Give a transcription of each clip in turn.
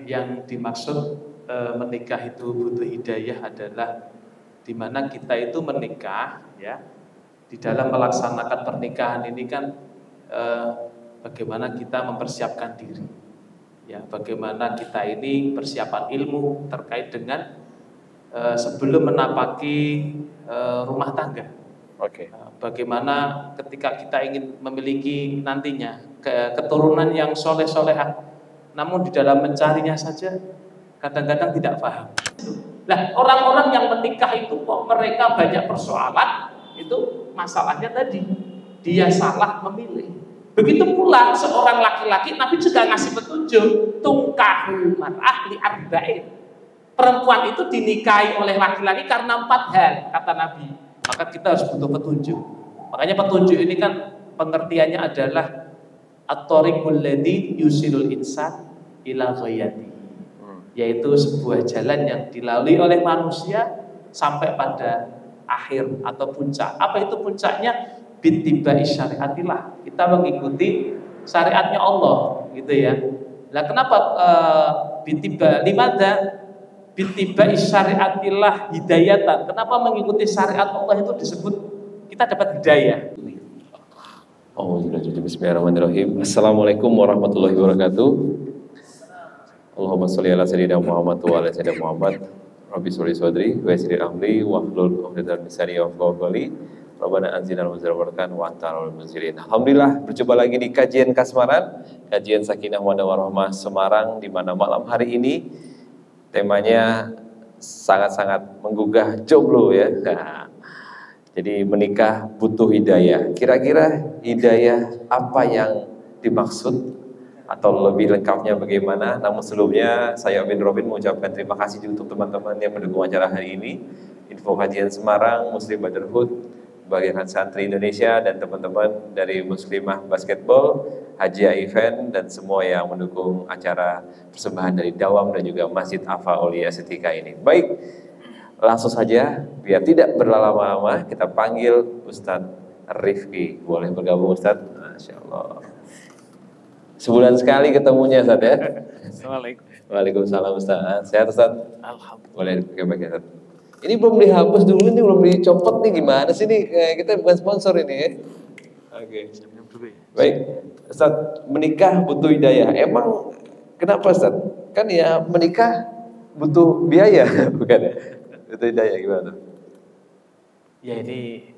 Yang dimaksud menikah itu butuh hidayah adalah di mana kita itu menikah, ya, di dalam melaksanakan pernikahan ini kan bagaimana kita mempersiapkan diri, ya, bagaimana kita ini persiapan ilmu terkait dengan sebelum menapaki rumah tangga. Bagaimana ketika kita ingin memiliki nantinya keturunan yang soleh-solehah, namun di dalam mencarinya saja kadang-kadang tidak paham. Nah, orang-orang yang menikah itu kok mereka banyak persoalan, itu masalahnya tadi dia salah memilih. Begitu pula seorang laki-laki, Nabi juga ngasih petunjuk, tungkahu mar'ah li arba'in. Perempuan itu dinikahi oleh laki-laki karena 4 hal, kata Nabi. Maka kita harus butuh petunjuk. Makanya petunjuk ini kan pengertiannya adalah at-tariqul ladzi yusilul insan ila ghayati, yaitu sebuah jalan yang dilalui oleh manusia sampai pada akhir atau puncak. Apa itu puncaknya? Bittiba'i syariatillah. Kita mengikuti syariatnya Allah, gitu ya. Nah, kenapa bittiba limada bittiba'i syariatillah hidayatan? Kenapa mengikuti syariat Allah itu disebut kita dapat hidayah? Bismillahirrahmanirrahim. Assalamualaikum warahmatullahi wabarakatuh. Allahumma sholli ala sayyidina Muhammad wa ala sayyidina Muhammad. Rabbi sholli sadri wa yassir amri wahlul 'uqdatam min lisani yafqahu qawli. Rabbana anzilna muzawwarkan wa antal munzilin. Alhamdulillah, berjumpa lagi di kajian Kasmaran, kajian Sakinah Mawaddah Warahmah Semarang, di mana malam hari ini temanya sangat-sangat menggugah jomblo, ya. Nah, jadi menikah butuh hidayah. Kira-kira hidayah apa yang dimaksud atau lebih lengkapnya bagaimana? Namun sebelumnya saya Bin Robin mengucapkan terima kasih juga untuk teman-teman yang mendukung acara hari ini. Info Kajian Semarang, Muslim Brotherhood, Bagian Santri Indonesia, dan teman-teman dari Muslimah Basketball, Hajia Event, dan semua yang mendukung acara persembahan dari Dawam dan juga Masjid Afa Aulia Setika ini. Baik, langsung saja, biar tidak berlama-lama, kita panggil Ustadz Rifki. Boleh bergabung Ustadz? Masya Allah. Sebulan sekali ketemunya Ustadz, ya? Assalamualaikum. Waalaikumsalam Ustadz. Sehat Ustadz? Alhamdulillah. Boleh pakai Ustadz. Ini belum dihapus dulu, ini belum dicopot nih, gimana sih nih? Kita bukan sponsor ini, ya? Oke. Baik, Ustadz, menikah butuh hidayah. Emang kenapa Ustadz? Kan ya menikah butuh biaya, bukan ya? Butuh hidayah, gimana? Ya, ini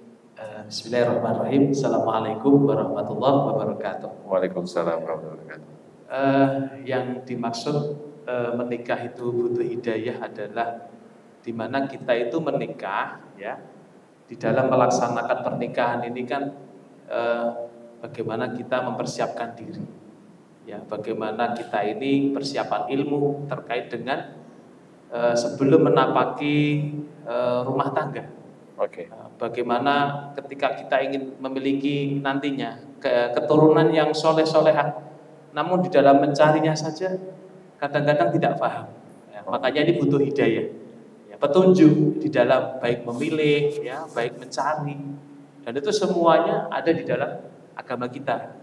bismillahirrahmanirrahim. Assalamualaikum warahmatullahi wabarakatuh. Waalaikumsalam warahmatullahi wabarakatuh. Yang dimaksud menikah itu butuh hidayah adalah di mana kita itu menikah, ya, di dalam melaksanakan pernikahan ini kan bagaimana kita mempersiapkan diri, ya, bagaimana kita ini persiapan ilmu terkait dengan sebelum menapaki rumah tangga. Bagaimana ketika kita ingin memiliki nantinya keturunan yang soleh-solehah, namun di dalam mencarinya saja kadang-kadang tidak paham, ya, makanya ini butuh hidayah, ya, petunjuk di dalam baik memilih, ya, baik mencari, dan itu semuanya ada di dalam agama kita,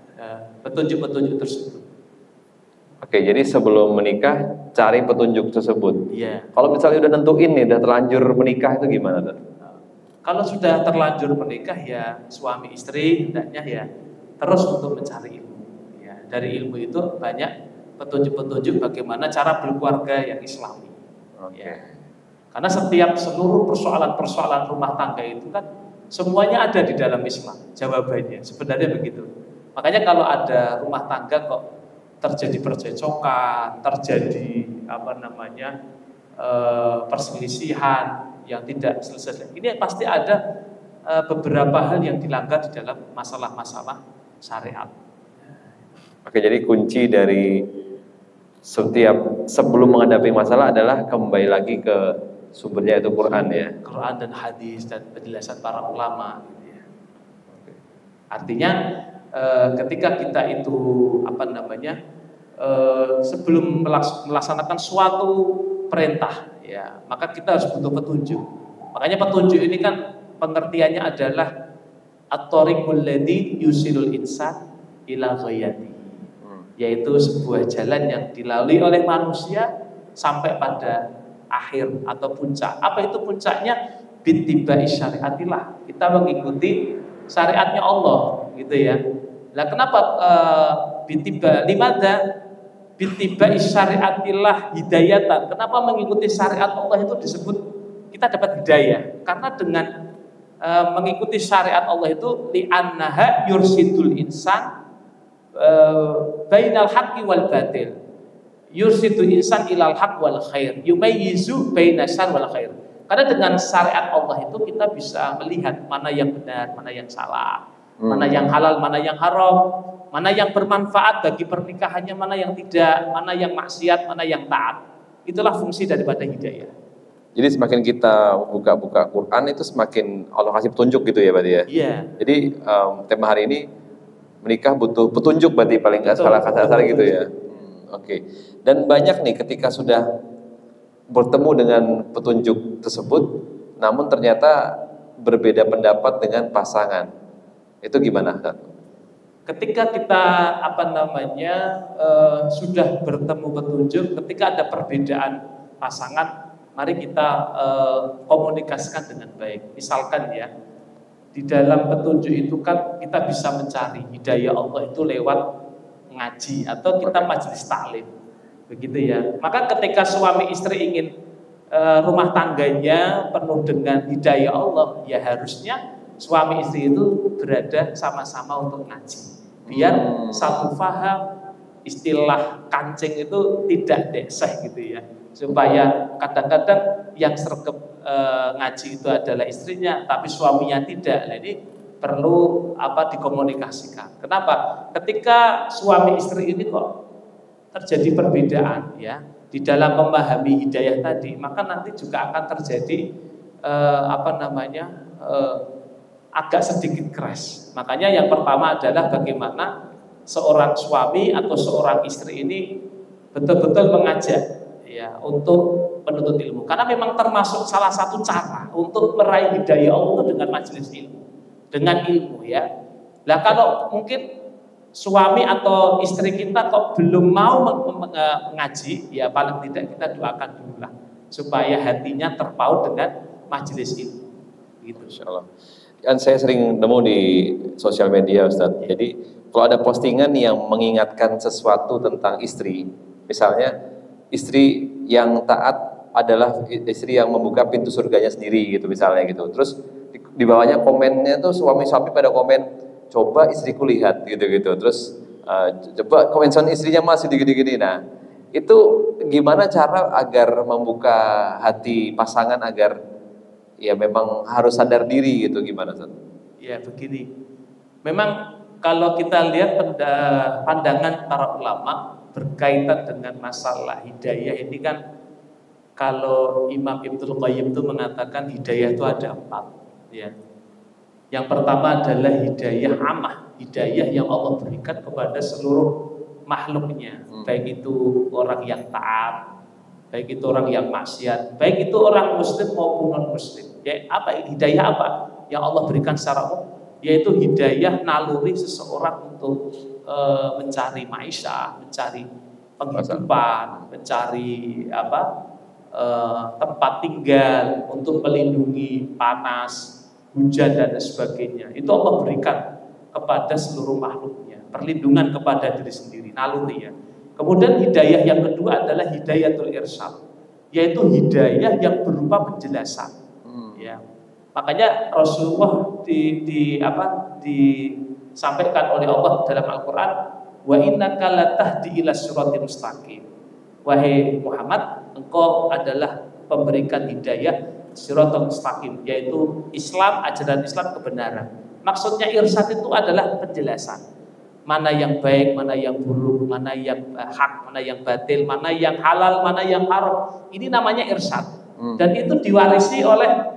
petunjuk-petunjuk tersebut. Oke, jadi sebelum menikah cari petunjuk tersebut. Iya. Kalau misalnya udah nentuin nih, udah terlanjur menikah, itu gimana tuh? Kalau sudah terlanjur menikah, ya suami istri hendaknya ya terus untuk mencari ilmu. Ya, dari ilmu itu banyak petunjuk-petunjuk bagaimana cara berkeluarga yang Islami. Ya. Karena seluruh persoalan-persoalan rumah tangga itu kan semuanya ada di dalam Islam jawabannya. Sebenarnya begitu. Makanya kalau ada rumah tangga kok terjadi percecokan, terjadi perselisihan yang tidak selesai, ini pasti ada beberapa hal yang dilanggar di dalam masalah-masalah syariat. Oke, jadi kunci dari setiap sebelum menghadapi masalah adalah kembali lagi ke sumbernya, itu Quran, ya. Quran dan hadis dan penjelasan para ulama. Artinya ketika kita itu sebelum melaksanakan suatu perintah, ya, maka kita harus butuh petunjuk. Makanya petunjuk ini kan pengertiannya adalah at-tariqul ladzi yusilul insan ila ghayati, yaitu sebuah jalan yang dilalui oleh manusia sampai pada akhir atau puncak. Apa itu puncaknya? Bittiba'i syariatillah, kita mengikuti syariatnya Allah, gitu ya. Lah kenapa limada bittiba'i syariatillah hidayatan? Kenapa mengikuti syariat Allah itu disebut kita dapat hidayah? Karena dengan mengikuti syariat Allah itu li'annaha yursidul insan bainal haqqi wal batil. Yursidul insan ilal haqq wal khair, yumayyizu baina syarr wal khair. Karena dengan syariat Allah itu kita bisa melihat mana yang benar, mana yang salah, mana yang halal, mana yang haram, mana yang bermanfaat bagi pernikahannya, mana yang tidak, mana yang maksiat, mana yang taat. Itulah fungsi daripada hidayah. Jadi semakin kita buka-buka Quran itu semakin Allah kasih petunjuk gitu ya berarti ya? Iya. Jadi tema hari ini menikah butuh petunjuk berarti paling nggak salah kasar gitu ya? Oke. Dan banyak nih ketika sudah bertemu dengan petunjuk tersebut, namun ternyata berbeda pendapat dengan pasangan. Itu gimana, Kak? Ketika kita sudah bertemu petunjuk, ketika ada perbedaan pasangan, mari kita komunikasikan dengan baik. Misalkan ya, di dalam petunjuk itu kan kita bisa mencari hidayah Allah itu lewat ngaji atau kita majelis taklim. Begitu ya. Maka ketika suami istri ingin rumah tangganya penuh dengan hidayah Allah, ya harusnya suami istri itu berada sama-sama untuk ngaji. Biar satu faham, istilah kancing itu tidak deseh gitu ya. Supaya kadang-kadang yang sergap ngaji itu adalah istrinya, tapi suaminya tidak. Nah, ini perlu dikomunikasikan. Kenapa? Ketika suami istri ini kok terjadi perbedaan ya di dalam memahami hidayah tadi, maka nanti juga akan terjadi agak sedikit keras. Makanya yang pertama adalah bagaimana seorang suami atau seorang istri ini betul-betul mengajak ya untuk menuntut ilmu. Karena memang termasuk salah satu cara untuk meraih hidayah Allah dengan majelis ilmu, dengan ilmu ya. Lah kalau mungkin suami atau istri kita kok belum mau mengaji, ya paling tidak kita doakan dulu lah supaya hatinya terpaut dengan majelis ilmu. Gitu. Insyaallah. Kan saya sering nemu di sosial media, Ustadz. Jadi kalau ada postingan yang mengingatkan sesuatu tentang istri, misalnya istri yang taat adalah istri yang membuka pintu surganya sendiri gitu misalnya gitu. Terus di bawahnya komennya tuh suami-suami pada komen, coba istriku lihat gitu-gitu. Terus coba komensan istrinya masih gini-gini. Nah, itu gimana cara agar membuka hati pasangan agar ya memang harus sadar diri gitu, gimana Ustaz? Ya begini. Memang kalau kita lihat pandangan para ulama berkaitan dengan masalah hidayah ini kan, kalau Imam Ibnul Qayyim itu mengatakan hidayah itu ada 4 ya. Yang pertama adalah hidayah amah, hidayah yang Allah berikan kepada seluruh makhluknya, baik itu orang yang taat, baik itu orang yang maksiat, baik itu orang muslim maupun non muslim. Ya, hidayah apa yang Allah berikan secara umum? Yaitu hidayah naluri seseorang untuk mencari maisha, mencari penghidupan, mencari tempat tinggal, untuk melindungi panas, hujan dan sebagainya. Itu Allah berikan kepada seluruh makhluknya, perlindungan kepada diri sendiri, naluri ya. Kemudian hidayah yang kedua adalah hidayatul irsyad, yaitu hidayah yang berupa penjelasan. Ya. Makanya Rasulullah disampaikan oleh Allah dalam Al-Qur'an, wa innaka latahdi ila siratal mustaqim. Wahai Muhammad, engkau adalah pemberikan hidayah siratal mustaqim, yaitu Islam, ajaran Islam, kebenaran. Maksudnya irsyad itu adalah penjelasan. Mana yang baik, mana yang buruk, mana yang hak, mana yang batil, mana yang halal, mana yang haram. Ini namanya irsyad. Dan itu diwarisi oleh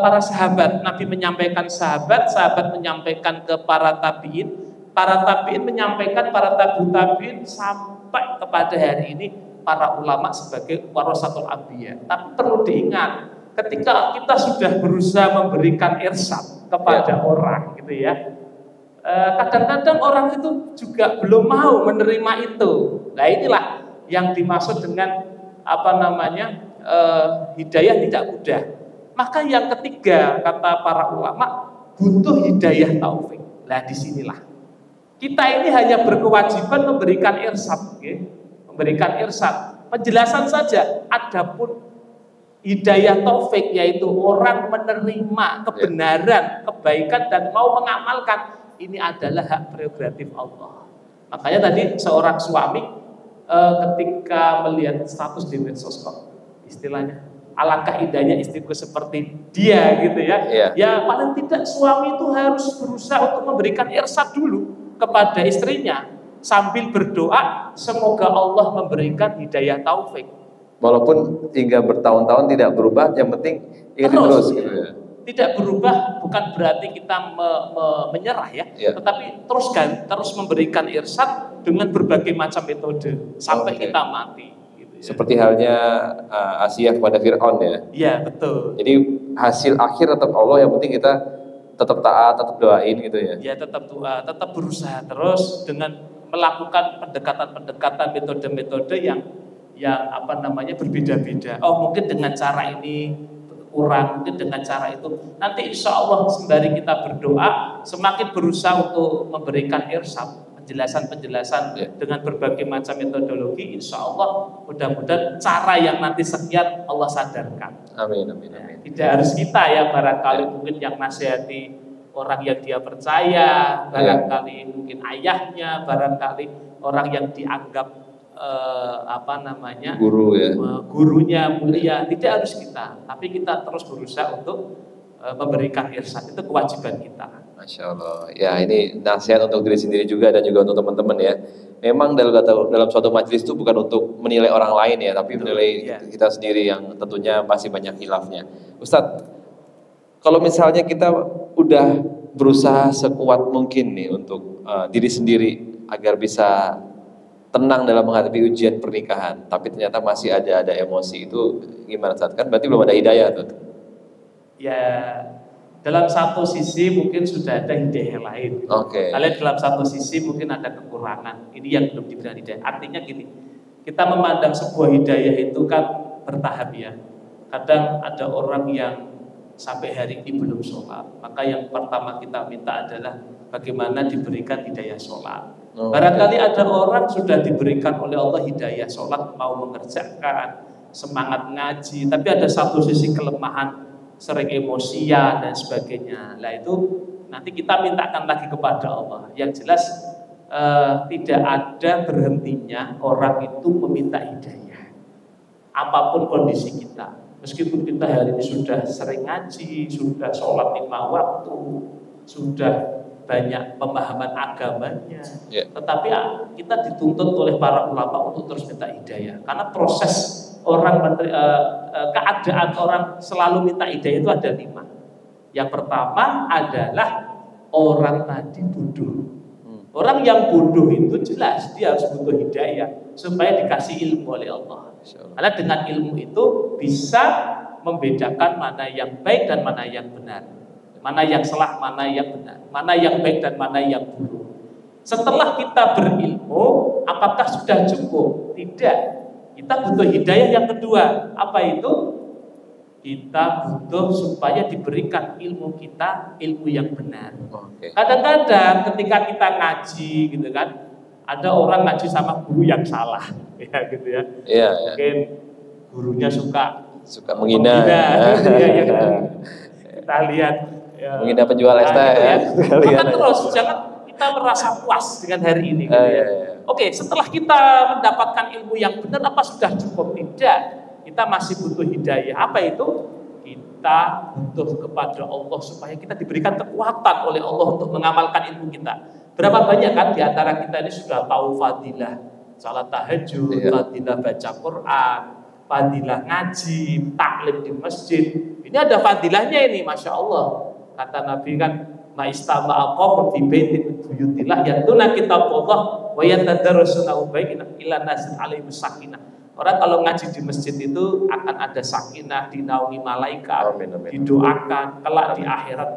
para sahabat. Nabi menyampaikan sahabat menyampaikan ke para tabiin menyampaikan para tabiin sampai kepada hari ini para ulama sebagai warasatul anbiya. Tapi perlu diingat, ketika kita sudah berusaha memberikan irsyad kepada orang gitu ya, Kadang-kadang orang itu juga belum mau menerima itu. Nah inilah yang dimaksud dengan hidayah tidak mudah. Maka yang ketiga kata para ulama butuh hidayah taufik. Nah disinilah kita ini hanya berkewajiban memberikan irsyad, memberikan irsyad, penjelasan saja. Adapun hidayah taufik yaitu orang menerima kebenaran, kebaikan dan mau mengamalkan, ini adalah hak prerogatif Allah. Makanya tadi seorang suami ketika melihat status di medsos kok istilahnya alangkah indahnya istriku seperti dia gitu ya. Ya paling tidak suami itu harus berusaha untuk memberikan irsyad dulu kepada istrinya sambil berdoa semoga Allah memberikan hidayah taufik. Walaupun hingga bertahun-tahun tidak berubah, yang penting terus gitu ya. Tidak berubah bukan berarti kita menyerah ya, tetapi terus memberikan irsyad dengan berbagai macam metode sampai kita mati. Gitu ya. Seperti halnya Asia kepada Fir'aun ya. Iya betul. Jadi hasil akhir tetap Allah, yang penting kita tetap taat, tetap doain gitu ya. Ya tetap doa, tetap berusaha terus dengan melakukan pendekatan-pendekatan metode-metode yang berbeda-beda. Oh mungkin dengan cara ini kurang, mungkin dengan cara itu. Nanti insya Allah sembari kita berdoa, semakin berusaha untuk memberikan irsyad, penjelasan-penjelasan dengan berbagai macam metodologi, insya Allah mudah-mudahan cara yang nanti sekian Allah sadarkan. Amin. Tidak harus kita ya, barangkali mungkin yang nasihati orang yang dia percaya, barangkali mungkin ayahnya, barangkali orang yang dianggap guru ya, gurunya mulia. Tidak harus kita, tapi kita terus berusaha untuk memberikan irsyad, itu kewajiban kita. Masya Allah. Ya ini nasihat untuk diri sendiri juga dan juga untuk teman-teman ya. Memang dalam suatu majelis itu bukan untuk menilai orang lain ya, tapi menilai kita sendiri yang tentunya pasti banyak khilafnya. Ustadz, kalau misalnya kita udah berusaha sekuat mungkin nih untuk diri sendiri agar bisa tenang dalam menghadapi ujian pernikahan, tapi ternyata masih ada emosi, itu gimana saat kan berarti belum ada hidayah tuh? Ya dalam satu sisi mungkin sudah ada hidayah lain. Kalian dalam satu sisi mungkin ada kekurangan, ini yang belum diberikan hidayah. Artinya gini, kita memandang sebuah hidayah itu kan bertahap ya. Kadang ada orang yang sampai hari ini belum sholat, maka yang pertama kita minta adalah bagaimana diberikan hidayah sholat. Barangkali ada orang sudah diberikan oleh Allah hidayah sholat, mau mengerjakan, semangat ngaji, tapi ada satu sisi kelemahan, sering emosian dan sebagainya. Nah itu nanti kita mintakan lagi kepada Allah. Yang jelas tidak ada berhentinya orang itu meminta hidayah, apapun kondisi kita. Meskipun kita hari ini sudah sering ngaji, sudah sholat 5 waktu, sudah banyak pemahaman agamanya, tetapi kita dituntut oleh para ulama untuk terus minta hidayah. Karena proses keadaan orang selalu minta hidayah itu ada 5. Yang pertama adalah orang tadi bodoh. Orang yang bodoh itu jelas dia harus butuh hidayah supaya dikasih ilmu oleh Allah. Karena dengan ilmu itu bisa membedakan mana yang baik dan mana yang benar, mana yang salah, mana yang benar, mana yang baik dan mana yang buruk. Setelah kita berilmu, apakah sudah cukup? Tidak. Kita butuh hidayah yang kedua. Apa itu? Kita butuh supaya diberikan ilmu kita, ilmu yang benar. Kadang-kadang ketika kita ngaji gitu kan, ada orang ngaji sama guru yang salah, ya gitu ya. Mungkin gurunya suka menghina. Kita lihat menghina penjual es teh ya. Maka terus jangan kita merasa puas dengan hari ini gitu ya. Oke, setelah kita mendapatkan ilmu yang benar, apa sudah cukup? Tidak. Kita masih butuh hidayah. Apa itu? Kita butuh kepada Allah supaya kita diberikan kekuatan oleh Allah untuk mengamalkan ilmu kita. Berapa banyak kan di antara kita ini sudah tahu fadilah salat tahajud, fadilah baca Quran, fadilah ngaji, taklim di masjid. Ini ada fadilahnya ini, Masya Allah. Kata Nabi kan, ma'istama'a qawmun fi baitin buyutillah yatuna kitabullah wa yatadarrasunahu bainahum ila nazil alaihim sakinah. Orang kalau ngaji di masjid itu akan ada sakinah, dinaungi malaikat, didoakan, kelak di akhirat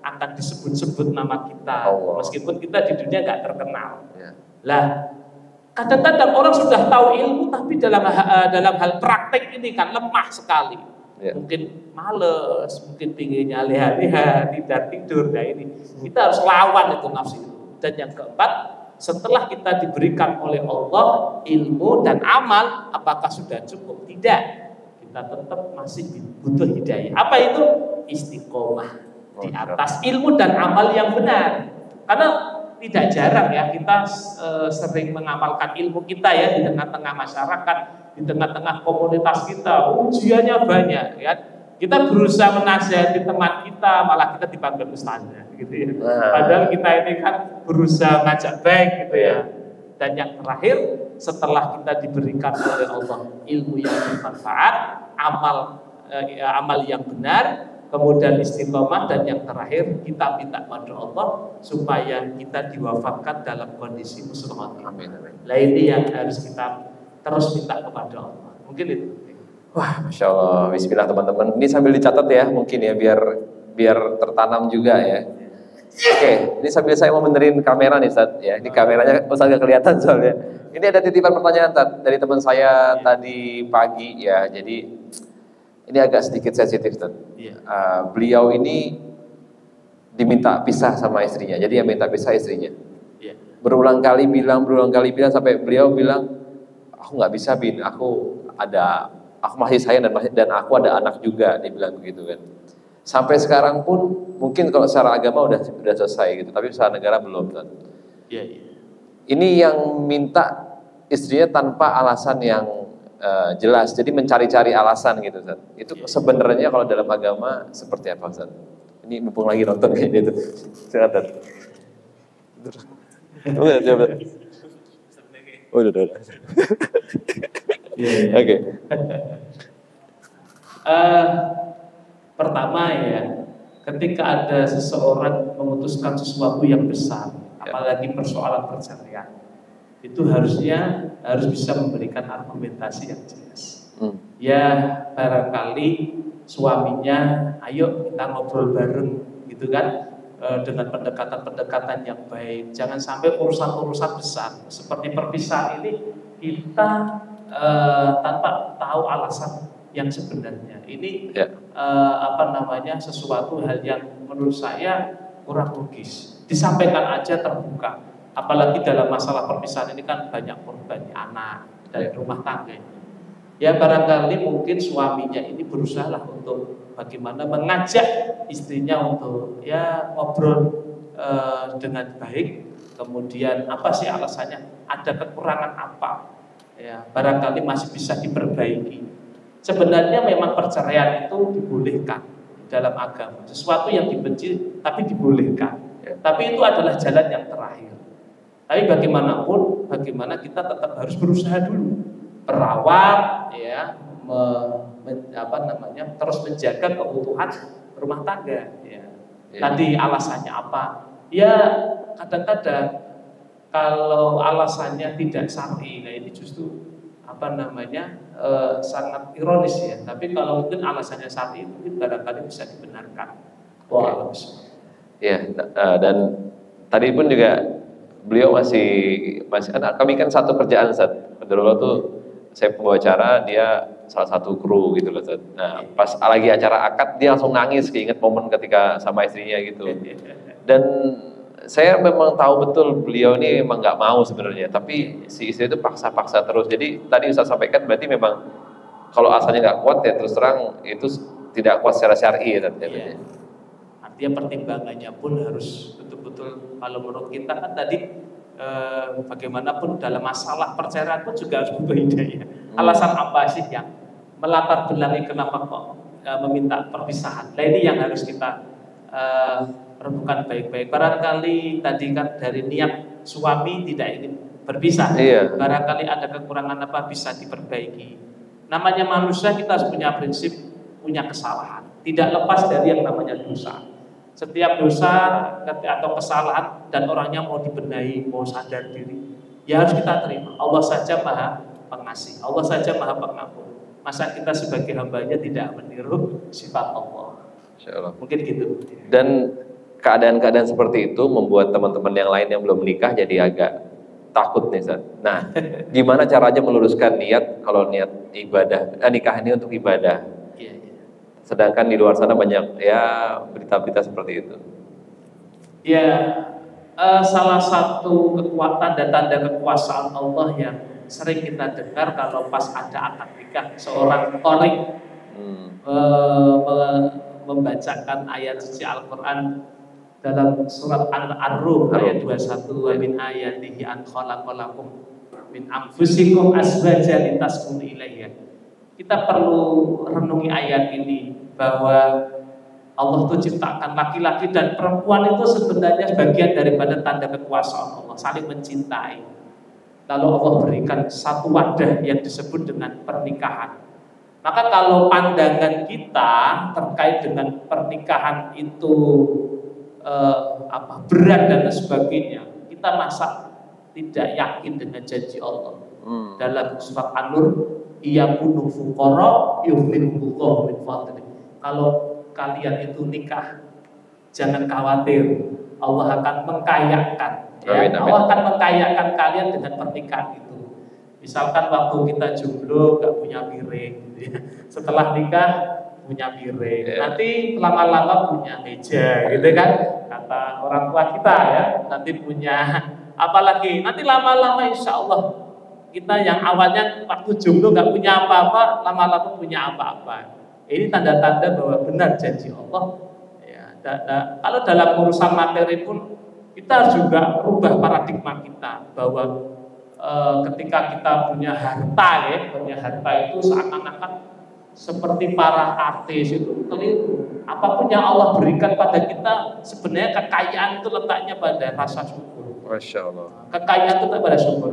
akan disebut-sebut nama kita, Allah. meskipun kita di dunia nggak terkenal. Ya. Lah, kadang-kadang orang sudah tahu ilmu, tapi dalam hal praktek ini kan lemah sekali. Ya. Mungkin males, mungkin pinginnya leha-leha, tidak tidur. Nah ini kita harus lawan itu nafsu itu. Dan yang keempat, setelah kita diberikan oleh Allah ilmu dan amal, apakah sudah cukup? Tidak. Kita tetap masih butuh hidayah. Apa itu? Istiqomah di atas ilmu dan amal yang benar. Karena tidak jarang ya kita sering mengamalkan ilmu kita ya di tengah-tengah masyarakat, di tengah-tengah komunitas kita, ujiannya banyak ya. Kita berusaha menasihati teman kita, malah kita dipanggil ustazah gitu ya. Padahal kita ini kan berusaha ngajak baik gitu ya. Dan yang terakhir, setelah kita diberikan oleh Allah ilmu yang bermanfaat, amal yang benar, kemudian istiqomah, dan yang terakhir kita minta pada Allah supaya kita diwafatkan dalam kondisi muslimat. Amin. Nah ini yang harus kita terus minta kepada Allah. Mungkin itu. Wah, Masya Allah. Bismillah teman-teman. Ini sambil dicatat ya, mungkin ya biar tertanam juga ya. Oke, ini sambil saya mau benerin kamera nih Ustaz ya. Ini kameranya Ustaz gak kelihatan soalnya. Ini ada titipan pertanyaan dari teman saya tadi pagi ya. Jadi ini agak sedikit sensitif Ustaz. Beliau ini diminta pisah sama istrinya. Jadi yang minta pisah istrinya. Berulang kali bilang sampai beliau bilang, aku nggak bisa bin, aku masih sayang dan aku ada anak juga, dia bilang begitu kan. Sampai sekarang pun mungkin kalau secara agama udah selesai gitu, tapi secara negara belum kan. Ini yang minta istrinya tanpa alasan yang jelas, jadi mencari-cari alasan gitu Ustaz. Itu sebenarnya kalau dalam agama seperti apa Ustaz? Ini mumpung lagi nonton kayaknya itu. Silakan. Udah. Oke. Pertama ya, ketika ada seseorang memutuskan sesuatu yang besar, apalagi persoalan perceraian, itu harus bisa memberikan argumentasi yang jelas. Ya barangkali suaminya, ayo kita ngobrol bareng gitu kan, dengan pendekatan-pendekatan yang baik. Jangan sampai urusan-urusan besar seperti perpisahan ini kita tanpa tahu alasan yang sebenarnya. Ini sesuatu hal yang menurut saya kurang logis. Disampaikan aja terbuka. Apalagi dalam masalah perpisahan ini kan banyak korban anak dan rumah tangga. Ya barangkali mungkin suaminya ini berusaha untuk bagaimana mengajak istrinya untuk ya ngobrol dengan baik. Kemudian apa sih alasannya? Ada kekurangan apa? Ya barangkali masih bisa diperbaiki. Sebenarnya memang perceraian itu dibolehkan dalam agama. Sesuatu yang dibenci tapi dibolehkan. Tapi itu adalah jalan yang terakhir. Tapi bagaimanapun, bagaimana kita tetap harus berusaha dulu, merawat, ya, terus menjaga keutuhan rumah tangga. Ya. Tadi alasannya apa? Ya kadang-kadang kalau alasannya tidak syar'i, nah ini justru sangat ironis ya. Tapi kalau mungkin alasannya syar'i mungkin barangkali bisa dibenarkan. Wah, ya. Dan tadi pun juga beliau masih kami kan satu kerjaan Ustaz. Dulu tuh saya pembawa dia salah satu kru gitu loh Ustaz. Nah, pas lagi acara akad dia langsung nangis keinget momen ketika sama istrinya gitu. Dan saya memang tahu betul beliau ini memang nggak mau sebenarnya, tapi si istri itu paksa-paksa terus. Jadi tadi Ustaz sampaikan berarti memang kalau asalnya nggak kuat ya terus terang itu tidak kuat secara syar'i ya. Artinya pertimbangannya pun harus betul-betul, kalau menurut kita kan tadi bagaimanapun dalam masalah perceraian pun juga harus butuh hidayah. Alasan apa sih yang melatar belakangi kenapa kok meminta perpisahan? Nah ini yang harus kita renungkan baik-baik. Barangkali tadi kan dari niat suami tidak ingin berpisah. Barangkali ada kekurangan apa bisa diperbaiki. Namanya manusia kita harus punya prinsip, punya kesalahan. Tidak lepas dari yang namanya dosa. Setiap dosa atau kesalahan dan orangnya mau dibenahi, mau sadar diri, ya harus kita terima. Allah saja maha pengasih, Allah saja maha pengampun. Masa kita sebagai hambanya tidak meniru sifat Allah? Insya Allah. Mungkin gitu. Dan keadaan-keadaan seperti itu membuat teman-teman yang lain yang belum menikah jadi agak takut nih Ustaz. Nah, gimana caranya meluruskan niat kalau niat ibadah nikah ini untuk ibadah? Iya, iya. Sedangkan di luar sana banyak ya berita-berita seperti itu. Ya, salah satu kekuatan dan tanda kekuasaan Allah yang sering kita dengar kalau pas ada akad nikah seorang qari membacakan ayat suci Al-Quran dalam surat Ar-Rum ayat 21, wa min ayatihi an khalaqalakum min anfusikum azwajan litaskunu ilaiha. Kita perlu renungi ayat ini bahwa Allah itu ciptakan laki-laki dan perempuan itu sebenarnya bagian daripada tanda kekuasaan Allah, saling mencintai. Lalu Allah berikan satu wadah yang disebut dengan pernikahan. Maka kalau pandangan kita terkait dengan pernikahan itu berat dan sebagainya, kita masa tidak yakin dengan janji Allah. Dalam surat An-Nur, iyakunu fuqara yughnihumullahu min fadlih. Kalau kalian itu nikah, jangan khawatir, Allah akan mengkayakan. Ya, Allah akan mengkayakan kalian dengan pernikahan itu. Misalkan waktu kita jomblo gak punya piring, gitu ya. Setelah nikah punya piring, nanti lama-lama punya meja, gitu kan? Kata orang tua kita ya, nanti punya apalagi, nanti lama-lama insya Allah kita yang awalnya waktu jomblo gak punya apa-apa, lama-lama punya apa-apa. Ini tanda-tanda bahwa benar janji Allah. Ya, kalau dalam urusan materi pun kita juga rubah paradigma kita bahwa ketika kita punya harta itu seakan-akan seperti para artis itu keliru. Apapun yang Allah berikan pada kita sebenarnya kekayaan itu letaknya pada rasa syukur. Masya Allah. Kekayaan itu letaknya pada syukur.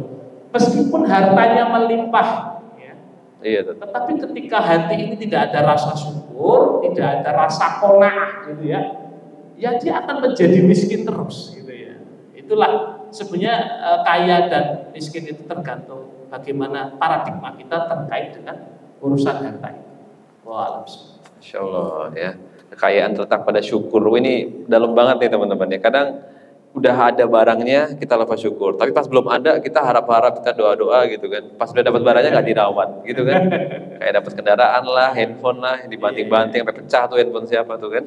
Meskipun hartanya melimpah, ya. Iya, tetapi ketika hati ini tidak ada rasa syukur, tidak ada rasa qanaah, gitu ya, ya dia akan menjadi miskin terus, gitu ya. Itulah sebenarnya kaya dan miskin itu tergantung bagaimana paradigma kita terkait dengan urusan harta itu. Wah, Masya Allah ya. Kekayaan terletak pada syukur. Ini dalam banget nih teman-teman ya. Kadang udah ada barangnya kita lupa syukur, tapi pas belum ada kita harap-harap, kita doa-doa gitu kan. Pas udah dapat barangnya nggak dirawat gitu kan. Kayak dapat kendaraan lah, handphone lah, dibanting-banting sampai pecah tuh handphone siapa tuh kan.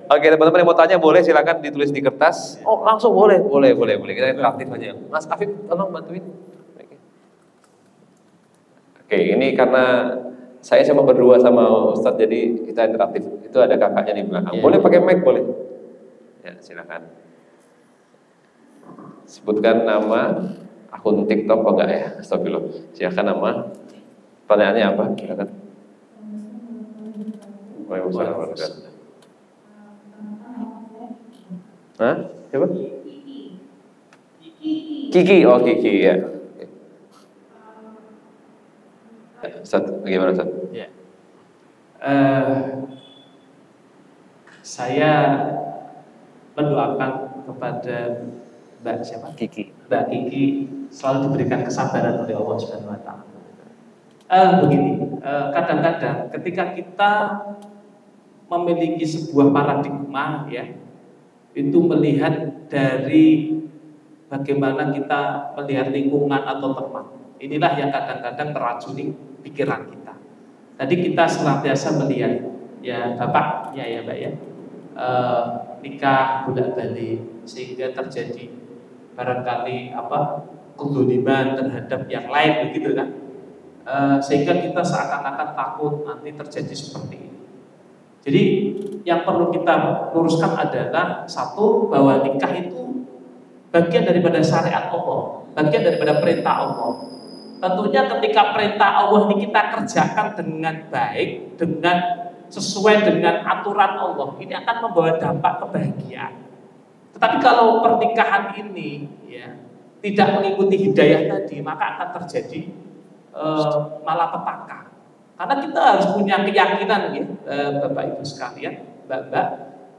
Oke teman-teman yang mau tanya boleh silakan ditulis di kertas. Oh langsung boleh. Kita interaktif aja. Mas Afif tolong bantuin. Oke, ini karena saya sama berdua sama Ustadz jadi kita interaktif. Itu ada kakaknya di belakang. Boleh pakai mic boleh. Ya silakan. Sebutkan nama, akun TikTok kok enggak ya? Astagfirullah. Silakan nama. Pertanyaannya apa? Silakan. Waalaikumsalam warahmatullahi wabarakatuh. Hah? Siapa? Kiki. Oh Kiki ya. Ustaz, bagaimana Ustaz? Ya. Saya mendoakan kepada Mbak siapa? Kiki. Mbak Kiki selalu diberikan kesabaran oleh Allah Subhanahu wa taala. Begini, kadang-kadang ketika kita memiliki sebuah paradigma ya, itu melihat dari bagaimana kita melihat lingkungan atau teman. Inilah yang kadang-kadang meracuni pikiran kita. Tadi kita senantiasa melihat ya Bapak, ya Mbak ya, nikah bolak-balik sehingga terjadi barangkali kezaliman terhadap yang lain begitu kan, sehingga kita seakan-akan takut nanti terjadi seperti ini. Jadi yang perlu kita luruskan adalah satu, bahwa nikah itu bagian daripada syariat Allah, bagian daripada perintah Allah. Tentunya ketika perintah Allah ini kita kerjakan dengan baik, dengan sesuai dengan aturan Allah, ini akan membawa dampak kebahagiaan. Tetapi kalau pernikahan ini ya tidak mengikuti hidayah tadi, maka akan terjadi malapetaka. Karena kita harus punya keyakinan ya, Bapak Ibu sekalian, Mbak,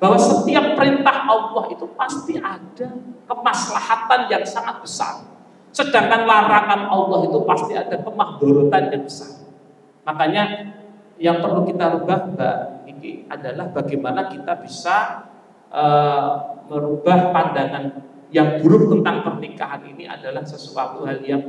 bahwa setiap perintah Allah itu pasti ada kemaslahatan yang sangat besar. Sedangkan larangan Allah itu pasti ada kemakduratan yang besar. Makanya yang perlu kita rubah Mbak Iki adalah bagaimana kita bisa merubah pandangan yang buruk tentang pernikahan ini adalah sesuatu hal yang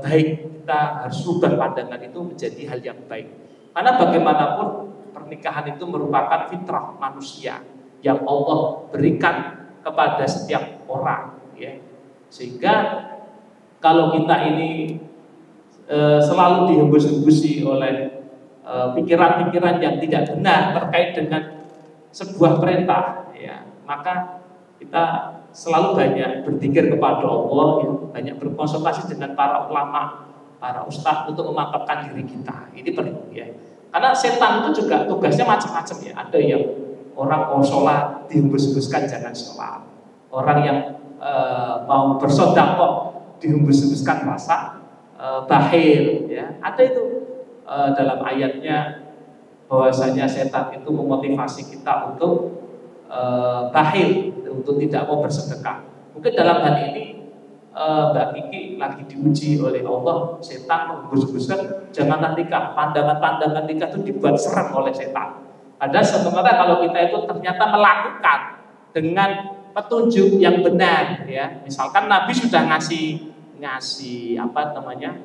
baik. Kita harus rubah pandangan itu menjadi hal yang baik. Karena bagaimanapun pernikahan itu merupakan fitrah manusia yang Allah berikan kepada setiap orang, ya. Sehingga kalau kita ini selalu dihembus-hembusi oleh pikiran-pikiran yang tidak benar terkait dengan sebuah perintah, ya, maka kita selalu banyak berzikir kepada Allah, ya, banyak berkonsultasi dengan para ulama, para ustadz untuk memantapkan diri kita. Ini perlu, ya. Karena setan itu juga tugasnya macam-macam, ya. Ada yang orang mau sholat dihembus-hembuskan jangan sholat. Orang yang mau bersedekah dihembus-hembuskan rasa bakhil, ya. Ada itu dalam ayatnya bahwasanya setan itu memotivasi kita untuk bakhil, untuk tidak mau bersedekah. Mungkin dalam hal ini Mbak Kiki lagi diuji oleh Allah. Setan menghembus-hembuskan janganlah nikah. Pandangan-pandangan nikah itu dibuat serem oleh setan. Ada sebenarnya kalau kita itu ternyata melakukan dengan petunjuk yang benar, ya. Misalkan Nabi sudah ngasih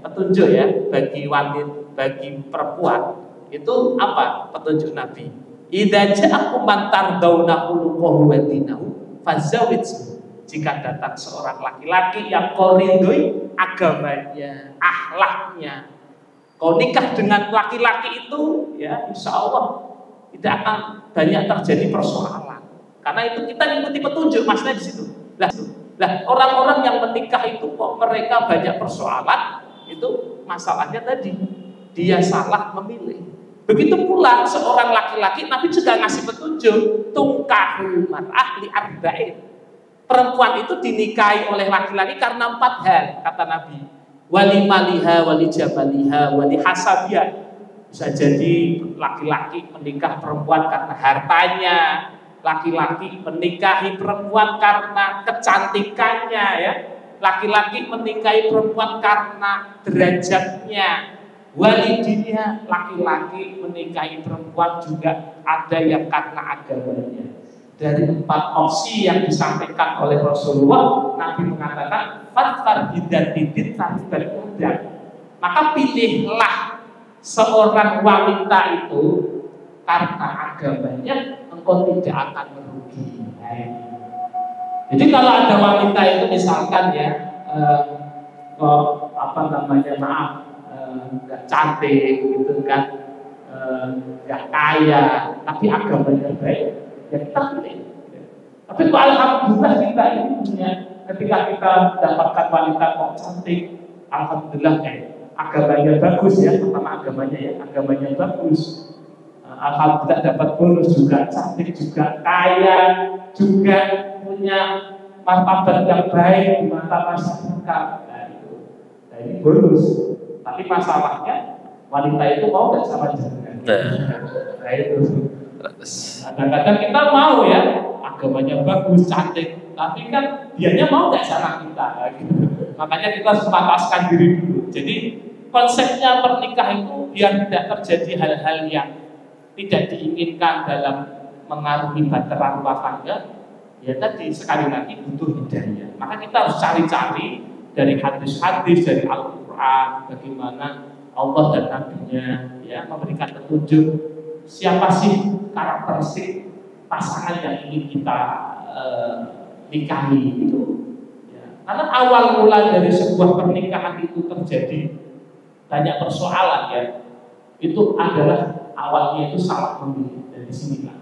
petunjuk, ya, bagi wanita, bagi perempuan. Itu apa petunjuk Nabi? Idza ja'akum man tardawna khuluquhu wa dinahu fazawwijhu. Jika datang seorang laki-laki yang kau rindui agamanya, akhlaknya, kau nikah dengan laki-laki itu, ya, insya Allah tidak akan banyak terjadi persoalan. Karena itu kita ikuti petunjuk, maksudnya di situ. Lah, orang-orang yang menikah itu kok mereka banyak persoalan, itu masalahnya tadi dia salah memilih. Begitu pula seorang laki-laki, Nabi juga ngasih petunjuk, tungkahul mar'ah li arba'in. Perempuan itu dinikahi oleh laki-laki karena 4 hal, kata Nabi. Wali maliha, wali jamaliha, wali hasabiha. Bisa jadi laki-laki menikah perempuan karena hartanya, laki-laki menikahi perempuan karena kecantikannya, ya. Laki-laki menikahi perempuan karena derajatnya. Walidinya, laki-laki menikahi perempuan juga ada yang karena agamanya. Dari 4 opsi yang disampaikan oleh Rasulullah, Nabi mengatakan fatar bidadidin taribal muda. Maka pilihlah seorang wanita itu karena agamanya, engkau tidak akan merugi. Jadi kalau ada wanita itu misalkan, ya, nggak cantik gitu kan, nggak kaya, tapi agamanya baik, ya kita pilih. Tapi kok alhamdulillah kita ini punya, ketika kita dapatkan wanita kok cantik, alhamdulillah agamanya bagus, ya. Pertama agamanya, ya, agamanya bagus. Alhamdulillah dapat bonus juga, cantik juga, kaya juga, punya martabat yang baik di mata masyarakat. Nah ini bonus. Tapi masalahnya wanita itu mau nggak sama jenengan? Nah itu. Kadang-kadang kita mau, ya, agamanya bagus, cantik, tapi kan dianya mau nggak sama kita? Gitu. Makanya kita harus melepaskan diri dulu. Jadi konsepnya pernikahan itu biar tidak terjadi hal-hal yang tidak diinginkan dalam mengarungi bahtera rumah tangga, ya tadi sekali lagi butuh hidayah. Maka kita harus cari-cari dari hadis-hadis, dari Al-Quran, bagaimana Allah dan Nabi-Nya, ya, memberikan petunjuk siapa sih karakteristik pasangan yang ingin kita nikahi itu, ya. Karena awal mula dari sebuah pernikahan itu terjadi banyak persoalan, ya, itu adalah awalnya itu salah memilih dari sini, kan.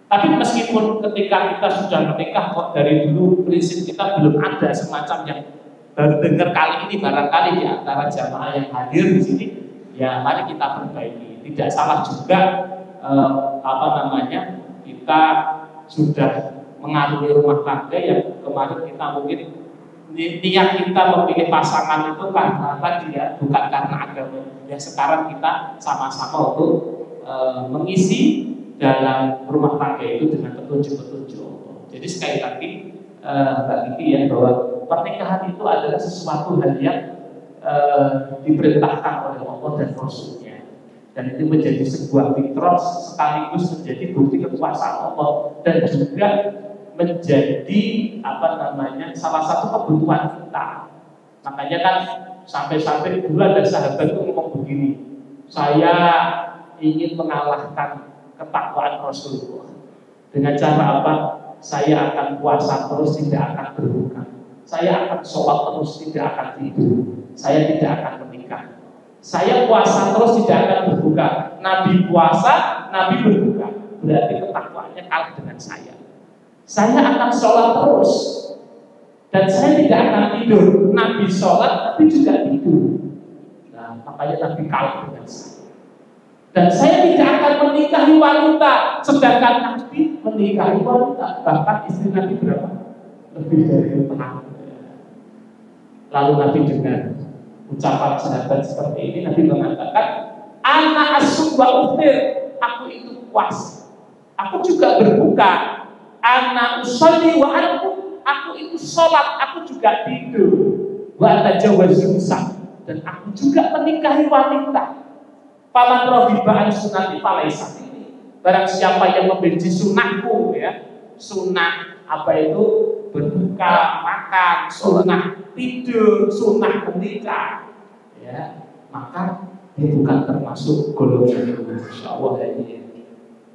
Tapi meskipun ketika kita sudah menikah kok dari dulu prinsip kita belum ada semacam yang baru dengar kali ini, barangkali di antara jamaah yang hadir di sini, ya mari kita perbaiki. Tidak salah juga kita sudah mengarungi rumah tangga yang kemarin kita mungkin niat kita memilih pasangan itu karena tadi, ya, bukan karena agama. Ya sekarang kita sama-sama untuk mengisi dalam rumah tangga itu dengan petunjuk-petunjuk. Jadi sekali lagi Mbak Kiki, ya, bahwa pernikahan itu adalah sesuatu hal yang diperintahkan oleh Allah dan Rasul-Nya. dan itu menjadi sebuah fitrah sekaligus menjadi bukti kekuasaan Allah dan juga menjadi salah satu kebutuhan kita. Makanya kan sampai-sampai dulu ada sahabat itu ngomong begini, saya ingin mengalahkan ketakwaan Rasulullah dengan cara apa? Saya akan puasa terus, tidak akan berbuka. Saya akan sholat terus, tidak akan tidur. Saya tidak akan menikah. Saya puasa terus, tidak akan berbuka. Nabi puasa, Nabi berbuka. Berarti ketakwaannya kalah dengan saya. Saya akan sholat terus, dan saya tidak akan tidur. Nabi sholat, tapi juga tidur. Nah, makanya Nabi kalah dengan saya. Dan saya tidak akan menikahi wanita, sedangkan Nabi menikahi wanita. Bahkan istri Nabi berapa? Lebih dari 6 tahun. Lalu Nabi dengar ucapan sahabat seperti ini, Nabi mengatakan, Ana asum wa uftir, aku itu puasa, aku juga berbuka. Ana usolli wa aku itu sholat, aku juga tidur. Wa atajawazun dan aku juga menikahi wanita. Paman rohibaan sunati palaisah ini. Barang siapa yang membenci sunnahku, ya, sunnah apa itu berbuka, makan, sunnah tidur, sunnah menikah, ya, maka dia bukan termasuk golongan Insya Allah ini.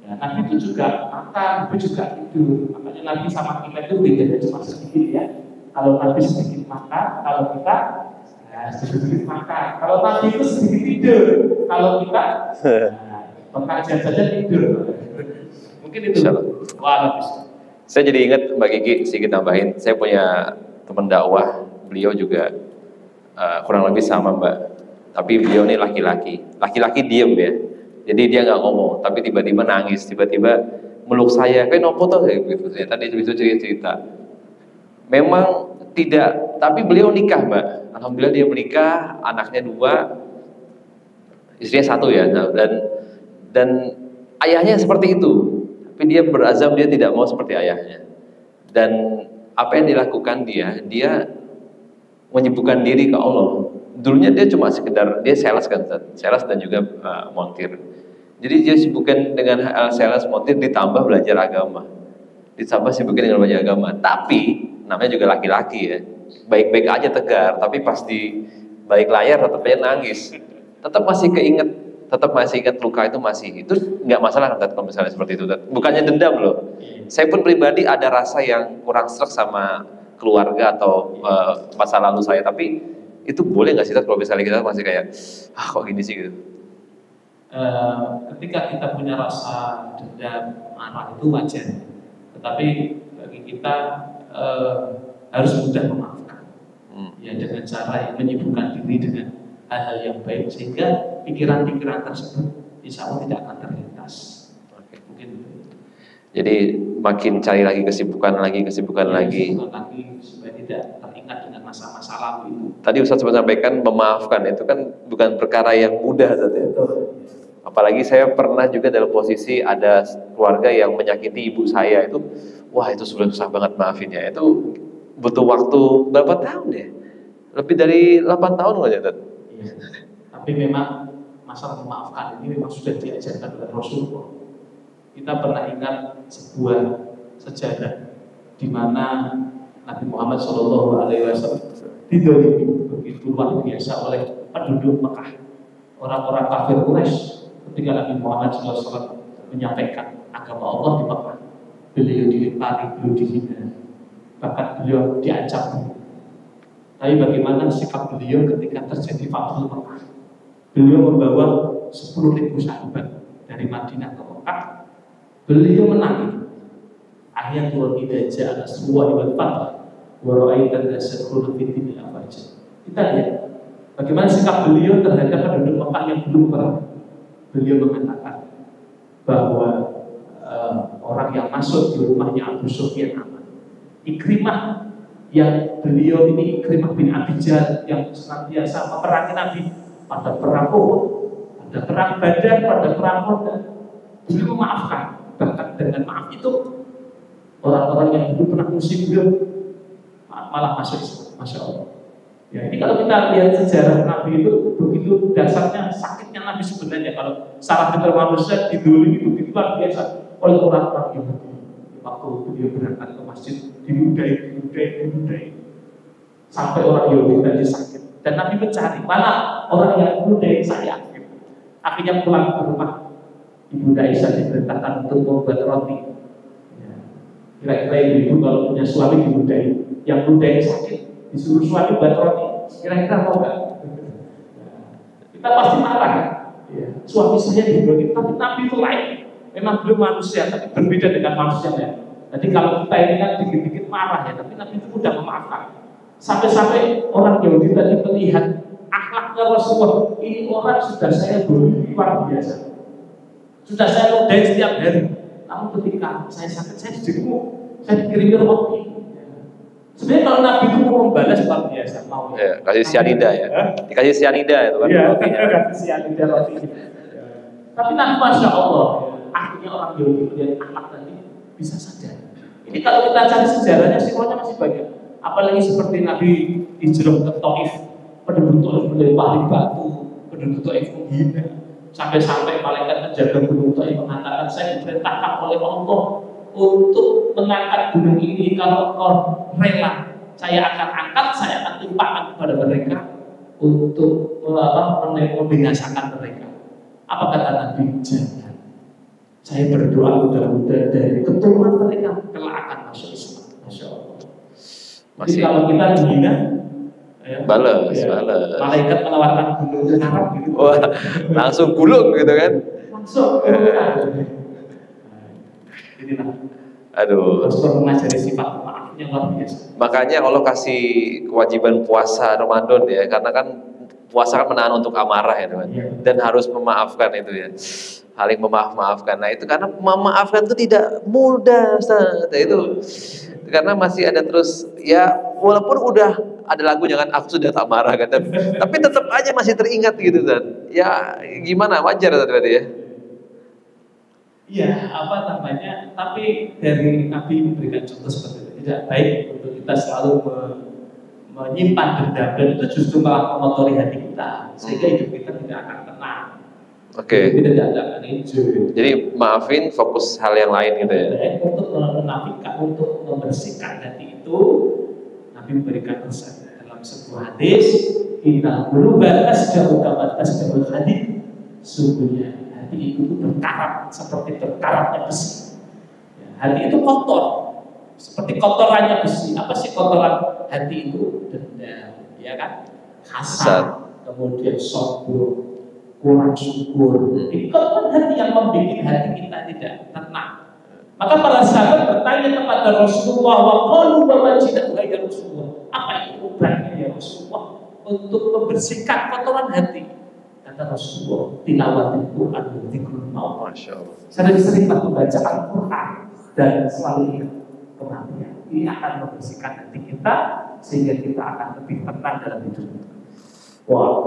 Ya, Nabi itu juga makan, Nabi juga tidur. Makanya Nabi sama kita itu bedanya cuma sedikit ya. Kalau Nabi sedikit makan, kalau kita sedikit makan. Kalau Nabi itu sedikit tidur, kalau kita pengajian saja tidur. Mungkin itu. Wah, saya jadi ingat Mbak Kiki, sedikit nambahin. Saya punya teman dakwah, beliau juga kurang lebih sama Mbak. Tapi beliau ini laki-laki diem ya. Jadi dia nggak ngomong, tapi tiba-tiba nangis, tiba-tiba meluk saya, kayak nopo tuh kayak gitu. Tadi itu cerita. Memang tidak, tapi beliau nikah Mbak. Alhamdulillah dia menikah, anaknya 2, istrinya 1 ya. Nah, dan ayahnya seperti itu, tapi dia berazam dia tidak mau seperti ayahnya. Dan apa yang dilakukan dia menyibukkan diri ke Allah. Dulunya dia cuma sekedar dia sales kan, sales dan juga montir. Jadi dia sibukkan dengan hal sales montir ditambah belajar agama, ditambah sibukkan dengan belajar agama. Tapi namanya juga laki-laki ya, baik-baik aja tegar, tapi pasti balik layar tetap aja nangis, tetap masih ingat luka itu itu nggak masalah kan kalau misalnya seperti itu, bukannya dendam loh. Saya pun pribadi ada rasa yang kurang srek sama keluarga atau masa lalu saya, tapi itu boleh nggak sih kalau misalnya kita masih kayak kok gini sih gitu? Ketika kita punya rasa dendam, marah itu wajar, tetapi bagi kita harus mudah memaafkan, ya, dengan cara yang menyibukkan diri dengan hal-hal yang baik sehingga pikiran-pikiran tersebut insya Allah tidak akan terlintas. Mungkin. Jadi makin cari lagi kesibukan lagi supaya tidak teringat dengan masa-masa lalu itu. Tadi Ustaz sampaikan memaafkan itu kan bukan perkara yang mudah saja. Apalagi saya pernah juga dalam posisi ada keluarga yang menyakiti ibu saya itu, wah itu susah banget maafinnya. Itu butuh waktu berapa tahun ya? Lebih dari 8 tahun loh ya. Iya. Tapi memang masalah memaafkan ini memang sudah diajarkan oleh Rasulullah. Kita pernah ingat sebuah sejarah di mana Nabi Muhammad SAW didolimi begitu luar biasa oleh penduduk Mekah, orang-orang kafir Quraisy. Ketika Nabi Muhammad SAW menyampaikan agama Allah di Mekah, beliau dilempari, beliau dihina, bahkan beliau diancam. Tapi bagaimana sikap beliau ketika terjadi Fathul Mekah? Beliau membawa 10.000 sahabat dari Madinah ke Mekah. Beliau menang. Ayat wa idza ja'a nasrullahi wal fath wa ra'aitan nas yadkhuluna fi dinil afwaj. Kita lihat bagaimana sikap beliau terhadap penduduk Mekah yang belum pernah. Beliau mengatakan bahwa orang yang masuk di rumahnya Abu Sufyan aman. Ikrimah yang beliau ini Ikrimah bin Abi Jahal yang senantiasa memerangi Nabi pada perang Uhud, pada perang Badar, pada perang Uhud, beliau memaafkan. Bahkan dengan maaf itu orang-orang yang dulu pernah musuh beliau malah masuk Islam. Masya Allah. Ya, ini kalau kita lihat sejarah Nabi itu begitu dasarnya sakitnya Nabi sebetulnya sebenarnya kalau secara fitrah manusia didolimi begitu luar biasa oleh orang-orang Yahudi. Waktu beliau berangkat ke masjid dinudai sampai orang Yahudi tadi sakit. Dan Nabi mencari mana orang yang menudai saya. Akhirnya pulang ke rumah. Ibunda Aisyah diperintahkan untuk membuat roti. Ya. Kira-kira ibu kalau punya suami dinudai, yang nudai sakit, disuruh suami buat roti. Kira-kira mau nggak? Kita pasti marah. Ya. Suami saya dinudai, tapi Nabi itu lain. Memang belum manusia, tapi berbeda dengan manusia ya. Jadi kalau kita ini kan dikit-dikit marah ya, tapi Nabi itu mudah memaafkan. Sampai-sampai orang Yahudi tadi melihat akhlaknya Rasulullah, ini orang sudah saya beri luar biasa. Sudah saya nodai setiap hari. Namun ketika saya sakit, saya dijenguk, saya dikirimi roti. Sebenarnya kalau Nabi itu mau membalas luar biasa, mau ya. Kasih cyanida ya, dikasih cyanida itu kan rotinya. Kasih cyanida roti. Tapi Nabi Masya Allah, akhirnya orang Yahudi melihat akhlak tadi bisa sadar. Ini kalau kita cari sejarahnya, sirahnya masih banyak. Apalagi seperti Nabi hijrah ke Taif, penduduk Taif melempari batu, penduduk Taif menghina. Sampai-sampai malaikat penjaga gunung Taif mengatakan, saya diperintahkan oleh Allah untuk mengangkat gunung ini. Kalau engkau rela, saya akan angkat, saya akan timpakan kepada mereka untuk membinasakan mereka. Apa kata Nabi? Jangan. Saya berdoa mudah-mudahan dari keturunan mereka kelak akan masuk Islam. Masya Allah. Jadi kalau kita dihina, balas. Malaikat menawarkan gunung ke Arab gitu. Wah, langsung gulung gitu kan? Langsung. Inilah. Aduh. Rasul mengajari sifat maafnya luar biasa. Makanya Allah kasih kewajiban puasa Ramadan ya, karena kan puasa kan menahan untuk amarah ya teman. Dan harus memaafkan itu ya. Saling memaafkan. Nah itu karena memaafkan itu tidak mudah, Ustaz. Itu karena masih ada terus ya, walaupun udah ada lagunya kan, aku sudah tak marah kan, tapi tetap aja masih teringat gitu Ustaz. Ya gimana, wajar Ustaz berarti ya. Iya, tapi dari Nabi memberikan contoh seperti itu. Tidak baik untuk kita selalu menyimpan dendam, dan itu justru malah mengotori hati kita, sehingga hidup kita tidak akan tenang. Oke. Tidak akan hijau. Jadi maafin, fokus hal yang lain gitu ya. Untuk menafikan, untuk membersihkan hati itu, Nabi memberikan pesan dalam sebuah hadis, "Inna quluba tasda'u kama tasda'ul hadid." Sungguhnya hati itu berkarat seperti berkaratnya besi. Ya, hati itu kotor, seperti kotorannya besi. Apa sih kotoran hati itu? Dendam, ya kan? Hasad, kemudian sombong, kurang syukur. Itu kan hati yang membuat hati kita tidak tenang. Maka para sahabat bertanya kepada Rasulullah, wa qalu wa majidah ya Rasulullah, apa itu obatnya ya Rasulullah untuk membersihkan kotoran hati? Kata Rasulullah, tilawatil Quran dan dzikrul maut. Masya Allah. Sering-seringlah membaca Al-Quran dan selalu ingat kematian. Ini akan membersihkan hati kita sehingga kita akan lebih tenang dalam hidup. Wow.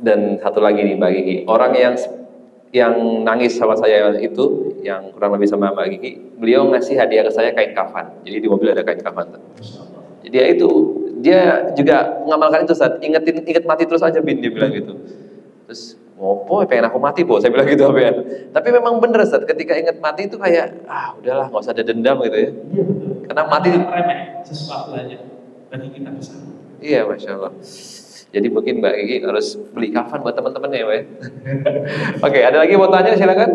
Dan satu lagi nih Mbak Gigi, orang yang nangis sama saya itu, yang kurang lebih sama Mbak Gigi, beliau ngasih hadiah ke saya kain kafan. Jadi di mobil ada kain kafan. Jadi ya itu, dia juga mengamalkan itu saat ingat mati terus aja Bin, dia bilang gitu. Terus ngopo pengen aku mati po, saya bilang gitu Ben. Tapi memang bener saat ketika ingat mati itu kayak udahlah nggak usah ada dendam gitu ya. Iya betul. Karena mati remeh sesuatu aja bagi kita bersama. Iya Masya Allah. Jadi mungkin Mbak Gigi harus beli kafan buat teman-teman ya Mbak. Oke, ada lagi mau tanya silakan.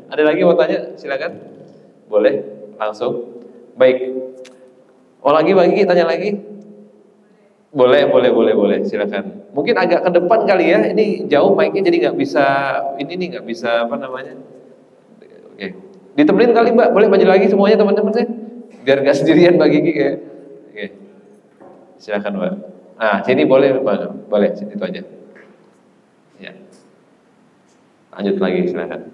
Ada lagi mau tanya silakan. Boleh langsung. Baik. Lagi Mbak Gigi tanya lagi. Boleh silakan. Mungkin agak ke depan kali ya. Ini jauh mic-nya jadi nggak bisa nggak bisa apa namanya. Oke. Ditemenin kali Mbak. Boleh maju lagi semuanya teman-teman saya. Biar nggak sendirian Mbak Gigi ya. Oke. Silakan Mbak. Nah, sini boleh itu aja. Ya. Lanjut lagi silakan.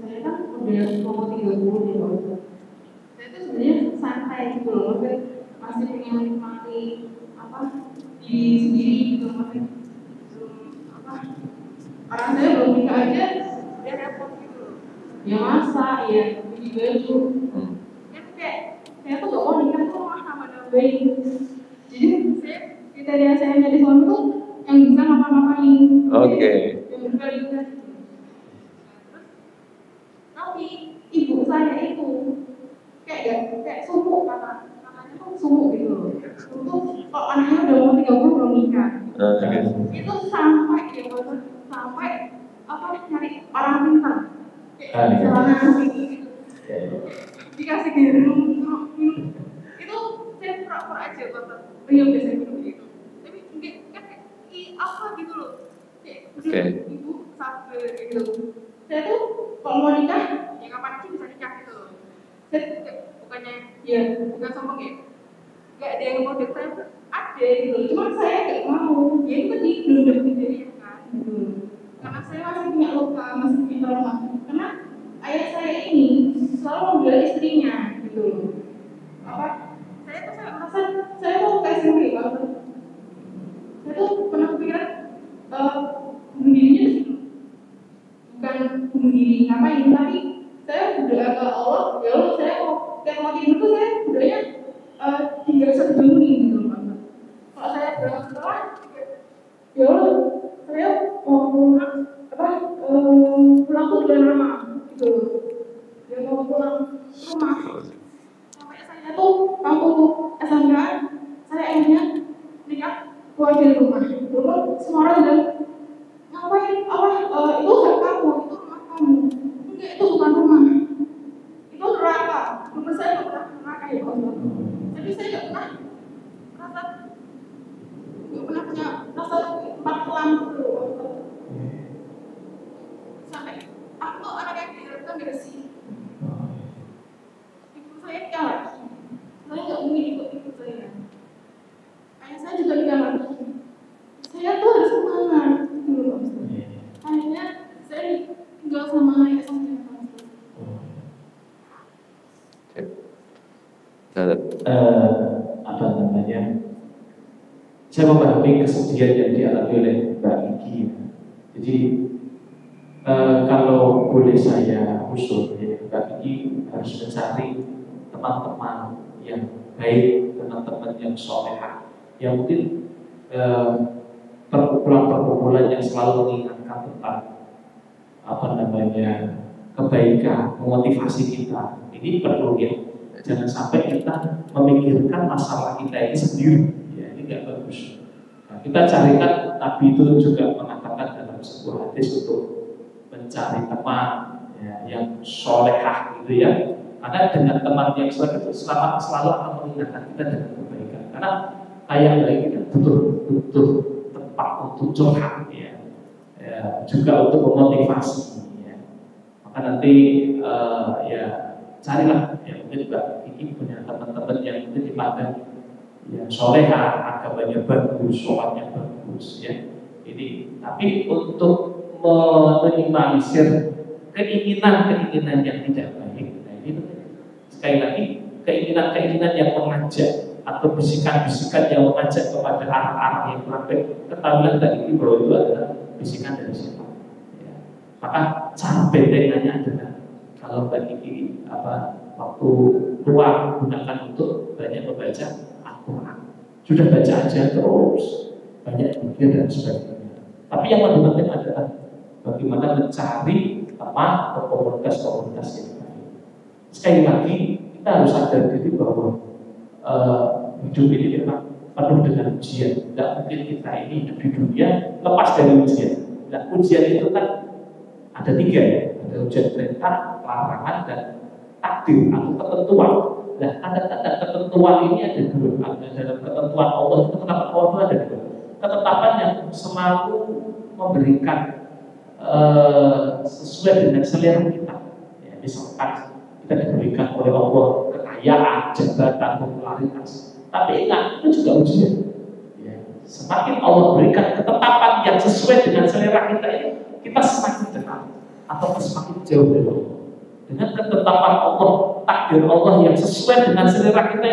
Saya kan udah mau 30 di bawah. Saya tuh sebenarnya santai gitu loh, masih pengen menikmati diri sendiri gitu, masih orang saya belum nikah aja dia repot gitu loh. Ya masak, ya cuci baju. Kayak saya tuh gak mau nikah tuh sama baik. Jadi saya kriteria saya jadi suami tuh yang bisa ngapa-ngapain. Oke. Yang berkualitas. Tapi ibu saya itu kayak sumuk katanya tuh sumuk gitu loh. Untuk kalau anaknya udah mau 30 belum nikah. Itu sampai nyari orang pintar. Kayak gitu. Dikasih minum itu saya pura-pura aja bapak. Yang biasa minum gitu. Tapi enggak apa gitu loh. Kayak ibu sabar gitu. Saya tuh kalau mau nikah ya kapan aja bisa nikah gitu loh. Saya bukannya ya bukan sombong ya. Gak ada yang mau deket saya ada gitu. Cuma saya gak mau. Ya itu tadi belum dapet diri kan. Karena saya masih punya luka, masih punya trauma. Karena ayah saya ini selalu membela istrinya gitu. Saya merasa saya tuh kayak sendiri banget. Saya tuh pernah kepikiran bunuh dirinya bukan bunuh diri ngapain, tapi saya berdoa ke Allah, ya Allah saya mau kayak mati dulu saya berdoanya tinggal 1 Juni gitu Pak. Kalau saya berdoa setelah ya Allah saya mau pulang ke bulan lama gitu, ya mau pulang ke rumah. Sampai saya tuh waktu SMK saya akhirnya nikah keluar dari rumah. Dulu semua orang bilang ngapain itu hak kamu, itu rumah kamu. Enggak, itu bukan rumah, itu neraka. Menurut saya itu pernah neraka ya Allah. Jadi saya nggak pernah punya rasa tempat pulang gitu. Sampai aku tuh anak yang diharapkan bersih. Ibu saya nikah lagi, saya nggak mungkin ikut ibu saya. Ayah saya juga nikah lagi. Saya tuh harus kemana gitu loh. Akhirnya saya tinggal sama ayah saya. Apa namanya? Saya memahami kesedihan yang dialami oleh Mbak Iki. Jadi kalau boleh saya usul, ya, Mbak Iki harus mencari teman-teman yang baik, teman-teman yang solehah, yang mungkin perkumpulan-perkumpulan yang selalu mengingatkan tentang kebaikan, memotivasi kita. Ini perlu ya. Jangan sampai kita memikirkan masalah kita ini sendiri. Ya, ini nggak bagus. Nah, kita carikan, Nabi itu juga mengatakan dalam sebuah hadis untuk mencari teman ya, yang solehah gitu ya. Karena dengan teman yang soleh itu selalu akan mengingatkan kita dengan kebaikan. Karena kayak kita butuh tempat untuk curhat ya. Juga untuk memotivasi ya. Maka nanti carilah ya, mungkin juga ini punya teman-teman yang mungkin dipandang ya solehah, agamanya bagus, sholatnya bagus ya. Ini tapi untuk meminimalisir keinginan yang tidak baik. Nah ini sekali lagi keinginan yang mengajak atau bisikan-bisikan yang mengajak kepada arah-arah yang kurang baik. Ketahuilah tadi bahwa itu adalah bisikan dari siapa. Ya. Maka cara bentengannya adalah kalau bagi waktu luang gunakan untuk banyak membaca Al-Quran. Sudah baca aja terus, banyak berpikir dan sebagainya. Tapi yang lebih penting adalah bagaimana mencari teman atau komunitas-komunitas yang baik. Sekali lagi kita harus sadar diri bahwa hidup ini memang penuh dengan ujian. Tidak mungkin kita ini hidup di dunia lepas dari ujian. Nah, ujian itu kan ada 3 ya. Ada ujian perintah, larangan, dan takdir atau ketentuan. Nah, ada ketentuan ini ada 2. Dalam ketentuan Allah itu kenapa Allah ada 2? Ketetapan yang selalu memberikan sesuai dengan selera kita. Ya, misalkan kita diberikan oleh Allah kekayaan, jabatan, popularitas. Tapi ingat, itu juga ujian. Ya, semakin Allah berikan ketetapan yang sesuai dengan selera kita ini, kita semakin dekat atau semakin jauh dari Allah. Dengan ketetapan Allah, takdir Allah yang sesuai dengan selera kita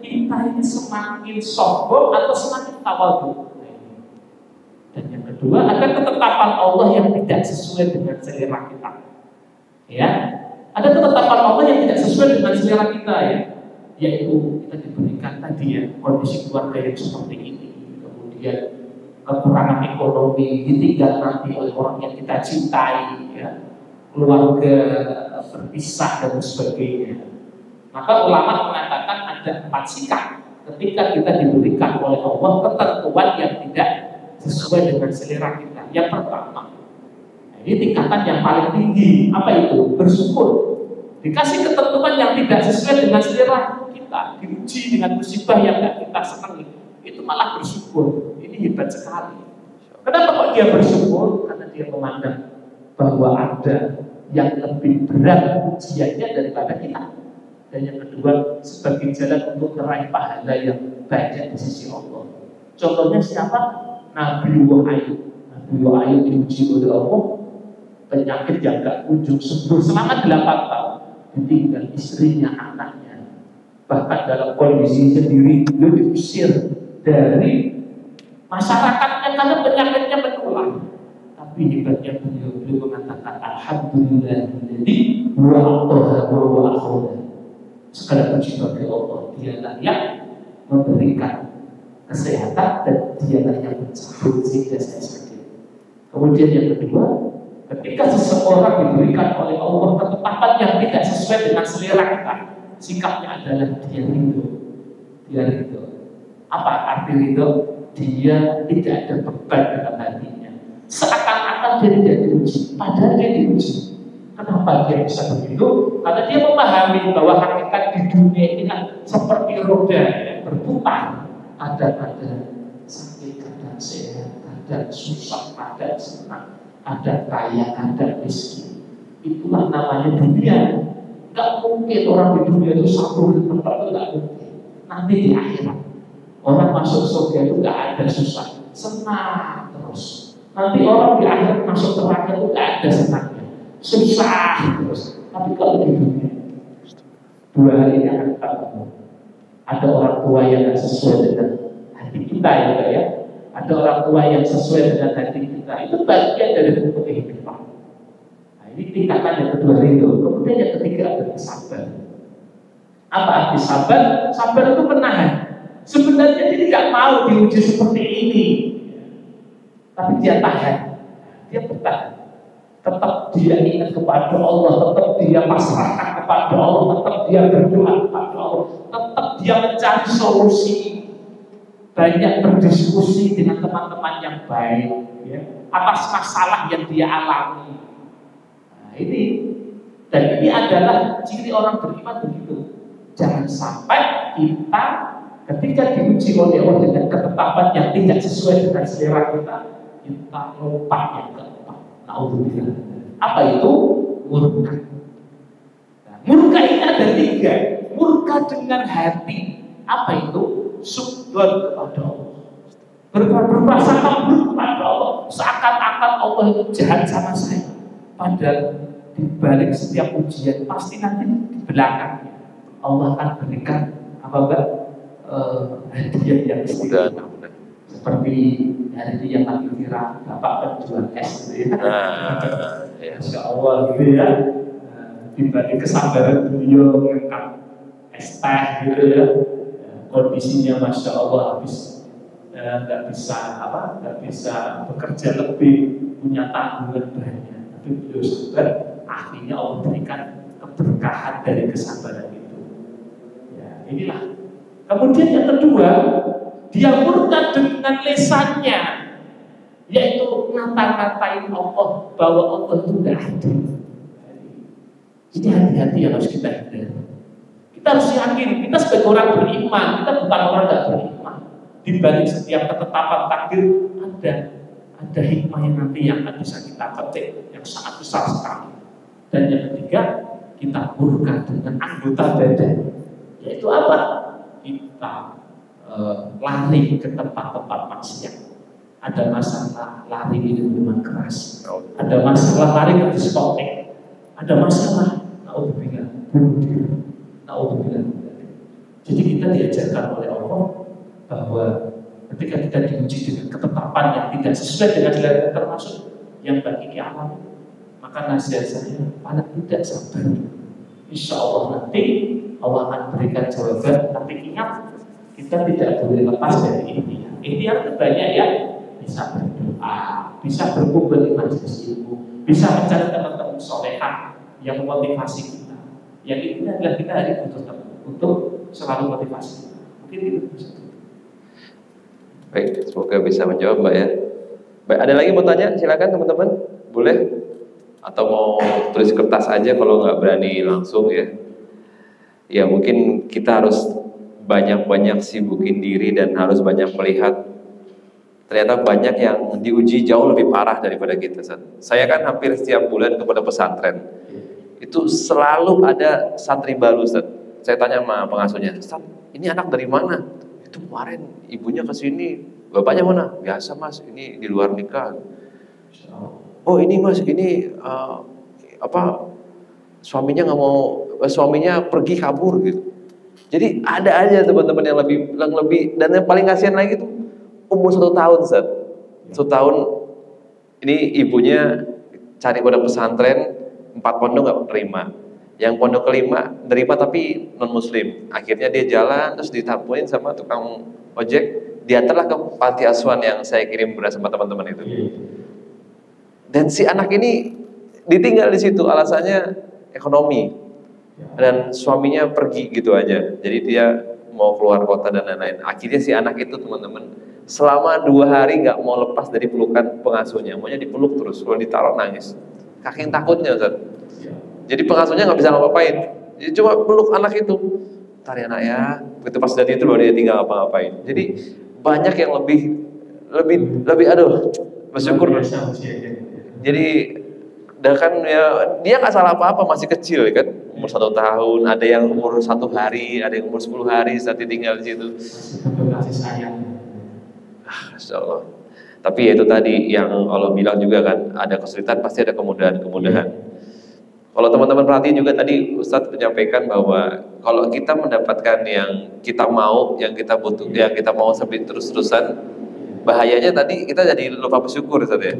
ini semakin sombong atau semakin tawadhu. Dan yang kedua, ada ketetapan Allah yang tidak sesuai dengan selera kita. Ya, ada ketetapan Allah yang tidak sesuai dengan selera kita ya, yaitu kita diberikan tadi ya kondisi keluarga yang seperti ini, kemudian kekurangan ekonomi, ditinggal nanti oleh orang yang kita cintai, ya, keluarga berpisah dan sebagainya. Maka ulama mengatakan ada 4 sikap ketika kita diberikan oleh Allah ketentuan yang tidak sesuai dengan selera kita. Yang pertama, ini tingkatan yang paling tinggi, apa itu? Bersyukur. Dikasih ketentuan yang tidak sesuai dengan selera kita, diuji dengan musibah yang tidak kita senangi, itu malah bersyukur. Ini hebat sekali. Kenapa kok dia bersyukur? Karena dia memandang bahwa ada yang lebih berat ujiannya daripada kita. Dan yang kedua, sebagai jalan untuk meraih pahala yang banyak di sisi Allah. Contohnya siapa? Nabi Ayub. Nabi Ayub diuji oleh Allah, penyakit yang gak kunjung sembuh selama 8 tahun, ditinggal istrinya, anaknya, bahkan dalam kondisi sendiri beliau diusir dari masyarakatnya karena penyakitnya menular. Tapi hebatnya beliau mengatakan alhamdulillah jadi wa segala puji bagi Allah, dialah yang memberikan kesehatan dan dialah yang mencabut sehingga saya sakit. Kemudian yang kedua, ketika seseorang diberikan oleh Allah ketetapan yang tidak sesuai dengan selera kita, sikapnya adalah dia ridho. Dia ridho. Apa arti ridho? Dia tidak ada beban dalam hatinya. Seakan-akan dia tidak diuji, padahal dia diuji. Kenapa dia bisa begitu? Karena dia memahami bahwa hakikat di dunia ini kan seperti roda yang berputar. Ada sakit, kadang sehat, kadang susah, kadang senang, kadang kaya, kadang miskin. Itulah namanya dunia. Gak mungkin orang di dunia itu satu itu gak mungkin. Nanti di akhirat orang masuk surga itu gak ada susah, senang terus. Nanti orang di akhirat masuk neraka itu gak ada senangnya, susah terus. Tapi kalau di dunia 2 hari ini akan ketemu. Ada orang tua yang gak sesuai dengan hati kita ya. Ada orang tua yang sesuai dengan hati kita. Itu bagian dari bentuk kehidupan. Nah, ini tingkatan yang kedua itu. Kemudian yang ketiga adalah sabar. Apa arti sabar? Sabar itu menahan. Sebenarnya dia tidak mau diuji seperti ini, tapi dia tahan. Dia bertahan. Tetap dia ingat kepada Allah, tetap dia pasrahkan kepada Allah, tetap dia berdoa kepada Allah, tetap dia mencari solusi. Banyak berdiskusi dengan teman-teman yang baik ya, atas masalah yang dia alami. Nah, ini dan ini adalah ciri orang beriman begitu. Jangan sampai kita ketika diuji oleh Allah dengan ketetapan yang tidak sesuai dengan selera kita lompat yang keempat. Naudzubillah. Apa itu? Murka. Nah, murka ini ada 3. Murka dengan hati. Apa itu? Sudzon kepada Allah, berprasangka buruk kepada Allah, seakan-akan Allah itu jahat sama saya. Padahal di balik setiap ujian pasti nanti di belakangnya Allah akan berikan hadiah yang istimewa. Seperti hari ini yang lagi viral, Bapak penjual es gitu ya. Masya Allah gitu ya. Di balik kesabaran beliau mengangkat es teh gitu ya. Kondisinya Masya Allah habis nggak bisa bekerja lebih, punya tanggungan banyak, tapi beliau sabar, akhirnya Allah berikan keberkahan dari kesabaran itu. Ya, inilah. Kemudian yang kedua, dia murka dengan lisannya, yaitu ngata-ngatain Allah bahwa Allah itu tidak adil. Ini hati-hati yang harus kita hindari. Kita harus yakin, kita sebagai orang beriman, kita bukan orang tidak beriman. Di balik setiap ketetapan takdir ada hikmah yang nanti yang akan bisa kita petik yang sangat besar sekali. Dan yang ketiga, kita murka dengan anggota badan, yaitu apa? Kita lari ke tempat-tempat maksiat. Ada masalah lari di minuman keras, ada masalah lari ke diskotek, ada masalah naudzubillah bunuh diri. Jadi kita diajarkan oleh Allah bahwa ketika kita diuji dengan ketetapan yang tidak sesuai dengan selera, termasuk yang bagi alam, maka nasihat saya paling tidak sabar. Insya Allah nanti Allah akan berikan jawaban. Tapi ingat, kita tidak boleh lepas dari ini. Ikhtiar itu banyak ya, bisa berdoa, bisa berkumpul di majelis ilmu, bisa mencari teman-teman soleha yang memotivasi kita. Yang ini adalah kita hari butuh teman untuk selalu motivasi. Mungkin itu bisa. Baik, semoga bisa menjawab Mbak ya. Baik, ada lagi mau tanya? Silakan teman-teman, boleh? Atau mau tulis kertas aja kalau nggak berani langsung ya. Ya mungkin kita harus banyak-banyak sibukin diri dan harus banyak melihat. Ternyata banyak yang diuji jauh lebih parah daripada kita. Saya kan hampir setiap bulan kepada pesantren. Itu selalu ada santri baru, Ustaz. Saya tanya sama pengasuhnya, Ustaz, ini anak dari mana? Itu kemarin ibunya ke sini, bapaknya mana? Biasa Mas, ini di luar nikah. Oh ini Mas, ini suaminya nggak mau, suaminya pergi kabur gitu. Jadi ada aja teman-teman yang lebih dan yang paling kasihan lagi tuh umur 1 tahun, Ustaz. 1 tahun ini ibunya cari pada pesantren 4 pondok nggak terima. Yang pondok kelima terima tapi non muslim. Akhirnya dia jalan terus ditampuin sama tukang ojek, diantarlah ke panti asuhan yang saya kirim beras sama teman-teman itu. Dan si anak ini ditinggal di situ alasannya ekonomi dan suaminya pergi gitu aja. Jadi dia mau keluar kota dan lain-lain. Akhirnya si anak itu teman-teman selama 2 hari nggak mau lepas dari pelukan pengasuhnya, maunya dipeluk terus, kalau ditaruh nangis. Saking takutnya, Ustaz. Jadi pengasuhnya nggak bisa ngapain, jadi cuma peluk anak itu. Ntar ya nak ya, begitu pas dari itu baru dia tinggal ngapa-ngapain. Jadi banyak yang lebih aduh bersyukur. Jadi dan kan ya dia nggak salah apa-apa, masih kecil kan, umur 1 tahun, ada yang umur 1 hari, ada yang umur 10 hari saat ditinggal di situ. Kasih sayang. Masya Allah. Tapi ya itu tadi yang Allah bilang juga kan, ada kesulitan pasti ada kemudahan. Kalau teman-teman perhatiin juga tadi Ustadz menyampaikan bahwa kalau kita mendapatkan yang kita mau, yang kita butuh, yang kita mau sampai terus-terusan, bahayanya tadi kita jadi lupa bersyukur, Ustadz ya.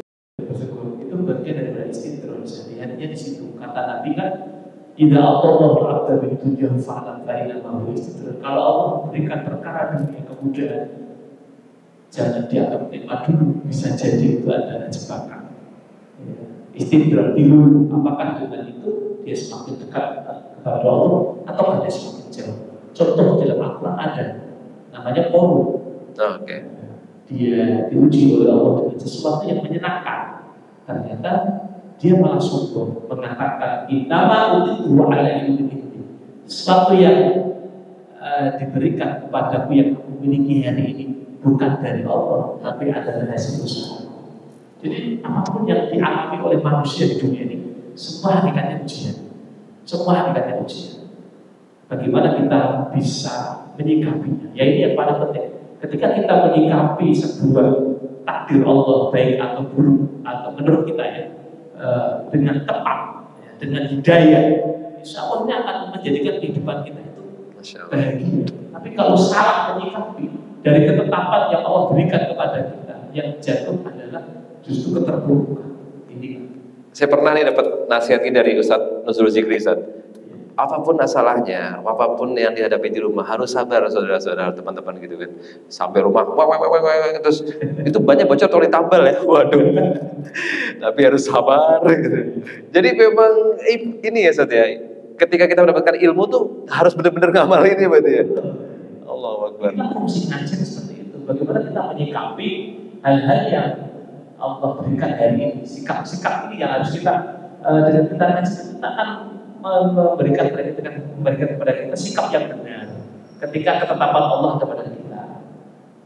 Bersyukur itu bagian dari istidroj. Artinya di situ kata Nabi kan, idza Allahu abda bi dunya fa'lam fa inna ma istidroj. Kalau Allah memberikan perkara dunia kemudahan, jangan dianggap nikmat dulu, bisa jadi itu adalah jebakan. Istidroj dulu, apakah dengan itu dia semakin dekat kepada Allah atau dia semakin jauh? Contoh dalam Al-Quran ada, namanya Qarun. Oke. Dia diuji oleh Allah dengan sesuatu yang menyenangkan. Ternyata dia malah sombong, mengatakan innama utitu ala ilmin indi. Sesuatu yang diberikan kepadaku yang aku miliki hari ini bukan dari Allah, tapi adalah hasil usaha. Jadi apapun yang dialami oleh manusia di dunia ini, semua hakikatnya ujian. Semua hakikatnya ujian. Bagaimana kita bisa menyikapinya? Ya ini yang paling penting. Ketika kita menyikapi sebuah takdir Allah baik atau buruk atau menurut kita ya dengan tepat, dengan hidayah, insya Allah ini akan menjadikan kehidupan kita itu bahagia. Tapi kalau salah menyikapi dari ketetapan yang Allah berikan kepada kita, yang jatuh adalah justru keterpurukan. Ini saya pernah nih dapat nasihat ini dari Ustadz Nuzul Zikri, Ustadz. Apapun masalahnya, apapun yang dihadapi di rumah harus sabar, saudara-saudara, teman-teman gitu kan. Sampai rumah, terus itu banyak bocor toli tambal ya, waduh. Tapi harus sabar. Gitu. Jadi memang ini ya, Ustadz ya. Ketika kita mendapatkan ilmu tuh harus benar-benar ngamalin ya, berarti ya. Allahu Akbar. Kita fungsi ngajar seperti itu. Bagaimana kita menyikapi hal-hal yang Allah berikan hari ini, sikap-sikap ini yang harus kita dengan kita akan memberikan kepada kita sikap yang benar ketika ketetapan Allah kepada kita.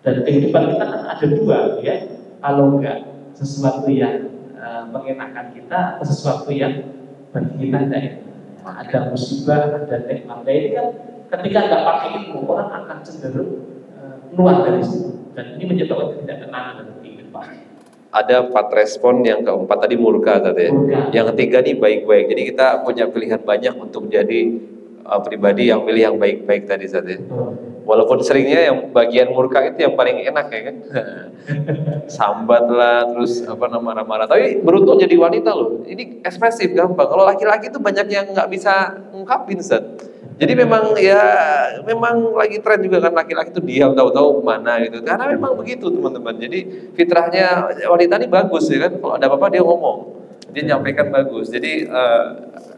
Dan kehidupan kita kan ada 2 ya, kalau enggak sesuatu yang mengenakan kita atau sesuatu yang bagi kita tidak enak. Ada musibah, ada nikmat. Ini kan ketika nggak pakai ilmu, orang akan cenderung keluar dari situ, dan ini menyebabkan ketidaktenangan dalam kehidupan. Ada 4 respon, yang keempat tadi murka tadi. Yang ketiga nih baik-baik. Jadi kita punya pilihan banyak untuk menjadi pribadi yang pilih yang baik-baik tadi tadi. Walaupun seringnya yang bagian murka itu yang paling enak ya kan. Sambat lah, terus marah-marah. Tapi beruntung jadi wanita loh. Ini ekspresif gampang. Kalau laki-laki itu banyak yang nggak bisa ngungkapin, Ustaz. Jadi memang ya memang lagi tren juga kan laki-laki itu diam tahu-tahu mana gitu. Karena memang begitu teman-teman. Jadi fitrahnya wanita ini bagus ya kan. Kalau ada apa-apa dia ngomong, dia nyampaikan bagus. Jadi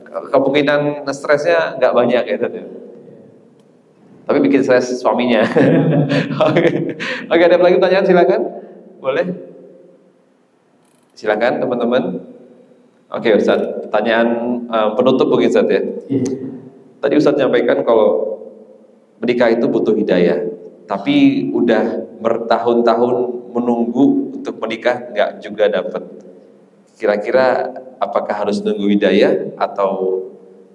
kemungkinan stresnya nggak banyak ya tadi. Tapi bikin stres suaminya. Oke, ada lagi pertanyaan silakan. Boleh? Silakan teman-teman. Oke Ustaz, pertanyaan penutup mungkin Ustaz ya. Tadi Ustaz nyampaikan kalau menikah itu butuh hidayah, tapi udah bertahun-tahun menunggu untuk menikah nggak juga dapat. Kira-kira apakah harus nunggu hidayah atau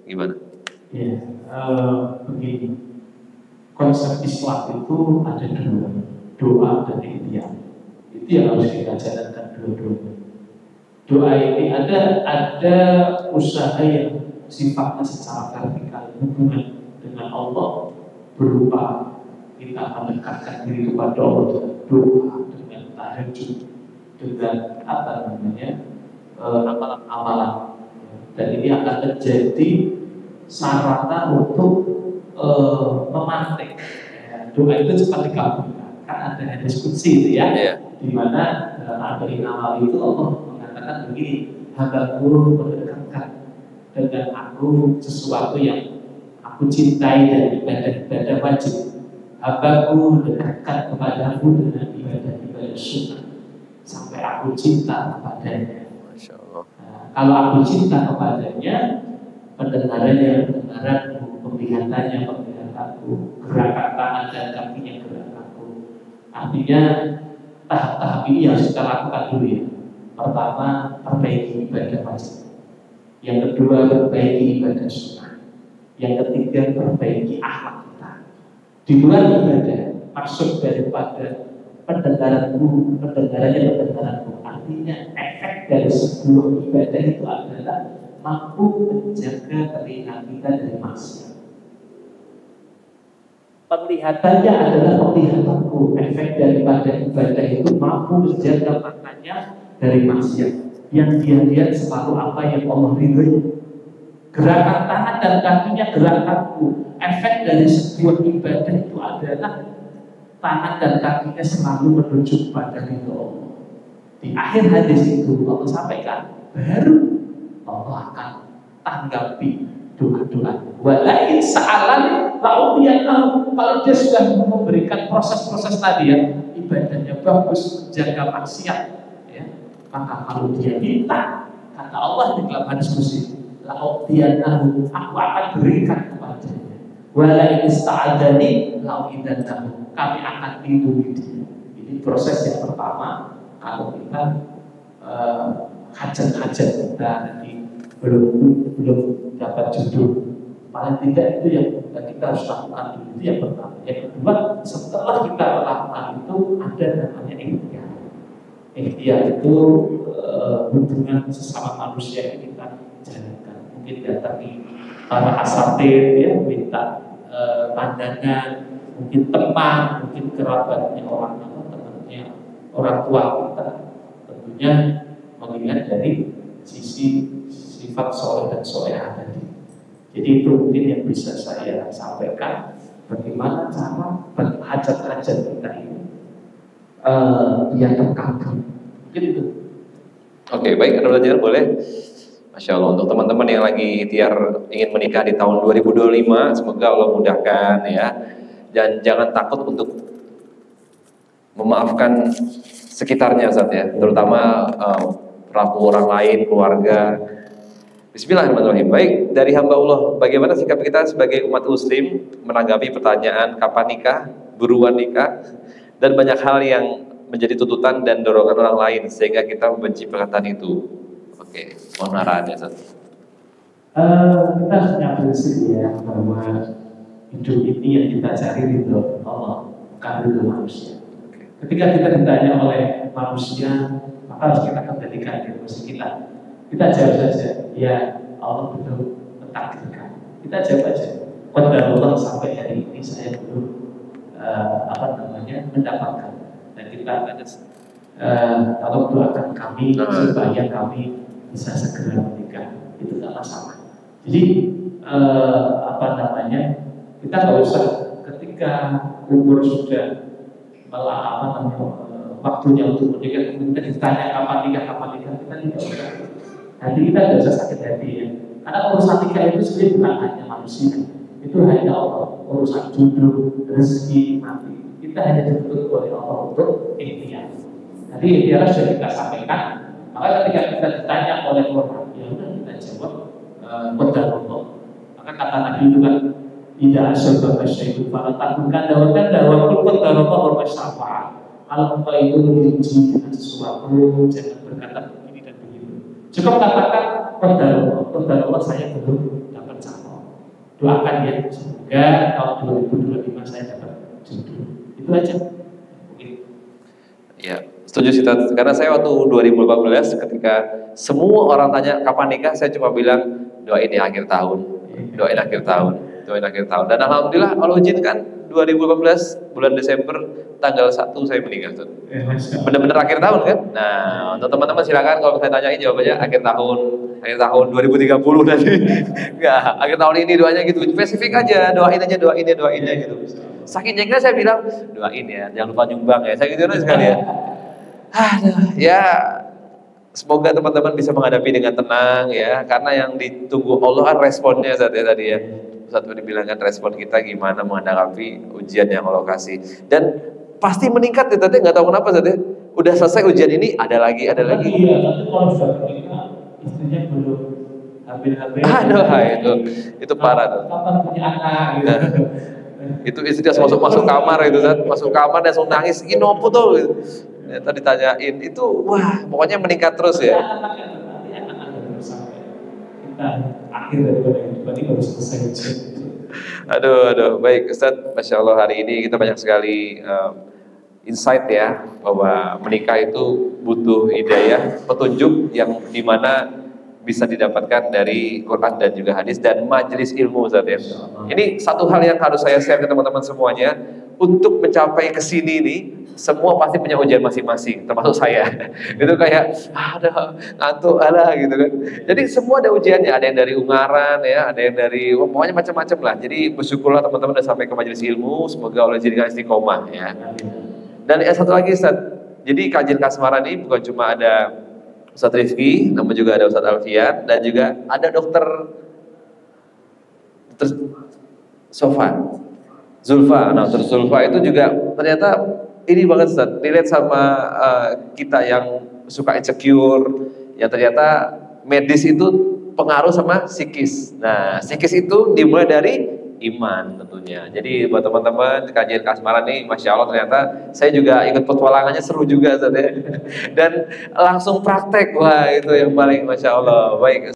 gimana? Ya, begini. Konsep Islam itu ada dua, doa dan ikhtiar. Itu yang harus kita jalankan dua-duanya. Doa ini ada usaha yang sifatnya secara vertikal, hubungan dengan Allah berupa kita mendekatkan diri kepada Allah, doa dengan tahajud, dengan amalan-amalan, dan ini akan menjadi sarana untuk memantik. Doa itu cepat dikabulkan, kan ada hadis qudsi itu ya, di mana dalam amal itu Allah mengatakan begini, hambaku mendekatkan dengan aku sesuatu yang aku cintai dan ibadah-ibadah wajib. Hambaku mendekatkan kepadamu dengan ibadah-ibadah sunnah sampai aku cinta kepadanya. Masya Allah. Nah, kalau aku cinta kepadanya, pendengarannya, penglihatannya, penglihatanku, gerakan tangan dan kakinya, gerakanku. Artinya tahap-tahap ini harus kita lakukan dulu ya. Pertama, perbaiki ibadah wajib. Yang kedua, perbaiki ibadah sunnah. Yang ketiga, perbaiki akhlak kita. Di luar ibadah, maksud daripada pendengaranmu, artinya efek dari sebuah ibadah itu adalah mampu menjaga telinga kita dari maksiat. Penglihatannya adalah penglihatanku. Efek daripada ibadah itu mampu menjaga matanya dari maksiat. Yang dia lihat selalu apa yang Allah ridhoi. Gerakan tangan dan kakinya gerakanku. Efek dari sebuah ibadah itu adalah tangan dan kakinya selalu menuju pada ridho Allah. Di akhir hadis itu Allah sampaikan, baru Allah akan tanggapi doa-doa. Walain sa'alan la'udiyanahu. Kalau dia sudah memberikan proses-proses tadi ya, ibadahnya bagus, jaga maksiat, maka kalau dia minta, kata Allah di dalam hadis qudsi, la'udiyanahu, aku akan berikan kepadanya. Walain ista'adani la'udiyanahu, kami akan lindungi dia. Ini proses yang pertama. Kalau kita hajat-hajat kita nanti belum dapat jodoh, paling tidak itu yang kita harus lakukan. Itu yang pertama. Yang kedua, setelah kita lakukan itu ada namanya ikhtiar. Ikhtiar itu hubungan sesama manusia yang kita jalankan. Mungkin datangi para asatid ya, minta pandangan, mungkin teman, mungkin kerabatnya orang temannya orang tua kita, tentunya melihat dari sisi sifat soleh dan solehah tadi. Jadi itu mungkin yang bisa saya sampaikan, bagaimana cara hajat-hajat kita ini yang terkabul. Gitu. Oke, baik, ada pertanyaan boleh? Masya Allah, untuk teman-teman yang lagi ikhtiar ingin menikah di tahun 2025, semoga Allah mudahkan ya. Dan jangan takut untuk memaafkan sekitarnya Ustaz ya, terutama pelaku orang lain, keluarga. Bismillahirrahmanirrahim. Baik, dari hamba Allah, bagaimana sikap kita sebagai umat muslim menanggapi pertanyaan kapan nikah, buruan nikah, dan banyak hal yang menjadi tuntutan dan dorongan orang lain sehingga kita membenci perkataan itu. Oke, mohon arahannya Ustaz. Kita punya prinsip ya bahwa hidup ini yang kita cari ridho Allah, bukan ridho manusia. Ketika kita ditanya oleh manusia, maka harus kita kembalikan emosi kita. Kita jawab saja, ya Allah belum mentakdirkan. Kita jawab aja. Qadarullah sampai hari ini saya belum mendapatkan. Dan kita akan kalau doakan kami supaya kami bisa segera menikah. Itu tidak masalah. Jadi kita nggak usah ketika umur sudah waktunya untuk menikah, kita ditanya kapan nikah, kita tidak usah. Hati kita nggak usah sakit hati ya. Karena urusan nikah itu sebenarnya bukan hanya manusia, itu hanya Allah. Urusan jodoh, rezeki, mati, kita hanya dituntut oleh Allah untuk ikhtiar. Jadi ikhtiar sudah kita sampaikan. Maka ketika kita ditanya oleh orang, ya udah kita jawab qadarullah. Maka kata Nabi itu kan, tidak asal syai'un fala takungkan dawakan dawakul qadarullah wa masyafa'ah. Kalau engkau itu diuji dengan sesuatu, jangan berkata begini dan begitu. Cukup katakan qadarullah saya belum dapat calon. Doakan ya, semoga tahun 2025 saya dapat jodoh. Itu aja. Ya, setuju sih, karena saya waktu 2018 ketika semua orang tanya kapan nikah, saya cuma bilang doain ya akhir tahun, doain akhir tahun. Dan alhamdulillah Allah izinkan 2018 bulan Desember tanggal 1 saya menikah tuh. Bener-bener akhir tahun kan? Nah, untuk teman-teman silakan kalau saya tanyain jawabannya akhir tahun 2030 nanti. Enggak, akhir tahun ini doanya gitu. Spesifik aja, doain aja gitu. Saking jengkelnya saya bilang, doain ya, jangan lupa nyumbang ya. Saya gitu sekali ya. Ya, semoga teman-teman bisa menghadapi dengan tenang ya, karena yang ditunggu Allah kan responnya tadi ya. Satu dibilangkan respon kita gimana menghadapi ujian yang Allah kasih. Dan pasti meningkat ya tadi, nggak tahu kenapa tadi. Udah selesai ujian ini, ada lagi. Iya, nanti kalau sudah menikah, istrinya belum hamil. Itu parah tuh. Kapan punya anak gitu. Itu istri dia masuk kamar itu kan, masuk kamar dan langsung nangis, ini apa tuh? Tadi ditanyain itu, wah pokoknya meningkat terus ya. Kita akhir daripada hidup ini baru selesai. Aduh, baik Ustaz, Masya Allah hari ini kita banyak sekali insight ya, bahwa menikah itu butuh hidayah, petunjuk yang dimana bisa didapatkan dari Quran dan juga hadis dan majelis ilmu Ustaz ya. Ini satu hal yang harus saya share ke teman-teman semuanya. Untuk mencapai ke sini nih, semua pasti punya ujian masing-masing, termasuk saya. Itu kayak ngantuk gitu kan. Jadi semua ada ujiannya, ada yang dari Ungaran ya, ada yang dari pokoknya macam-macam lah. Jadi bersyukurlah teman-teman udah sampai ke majelis ilmu, semoga Allah jadikan istiqomah ya. Dan satu lagi Ustaz, jadi kajian kasmaran ini bukan cuma ada Ustaz Rifki, namun juga ada Ustaz Alfian dan juga ada Dokter Zulfa. Nah, Dokter Zulfa itu juga ternyata ini banget Ustaz, relate sama kita yang suka insecure, yang ternyata medis itu pengaruh sama psikis. Nah, psikis itu dimulai dari iman tentunya. Jadi buat teman-teman kajian kasmaran nih, Masya Allah ternyata saya juga ikut petualangannya seru juga Ustaz ya. Dan langsung praktek, wah itu yang paling Masya Allah. Baik.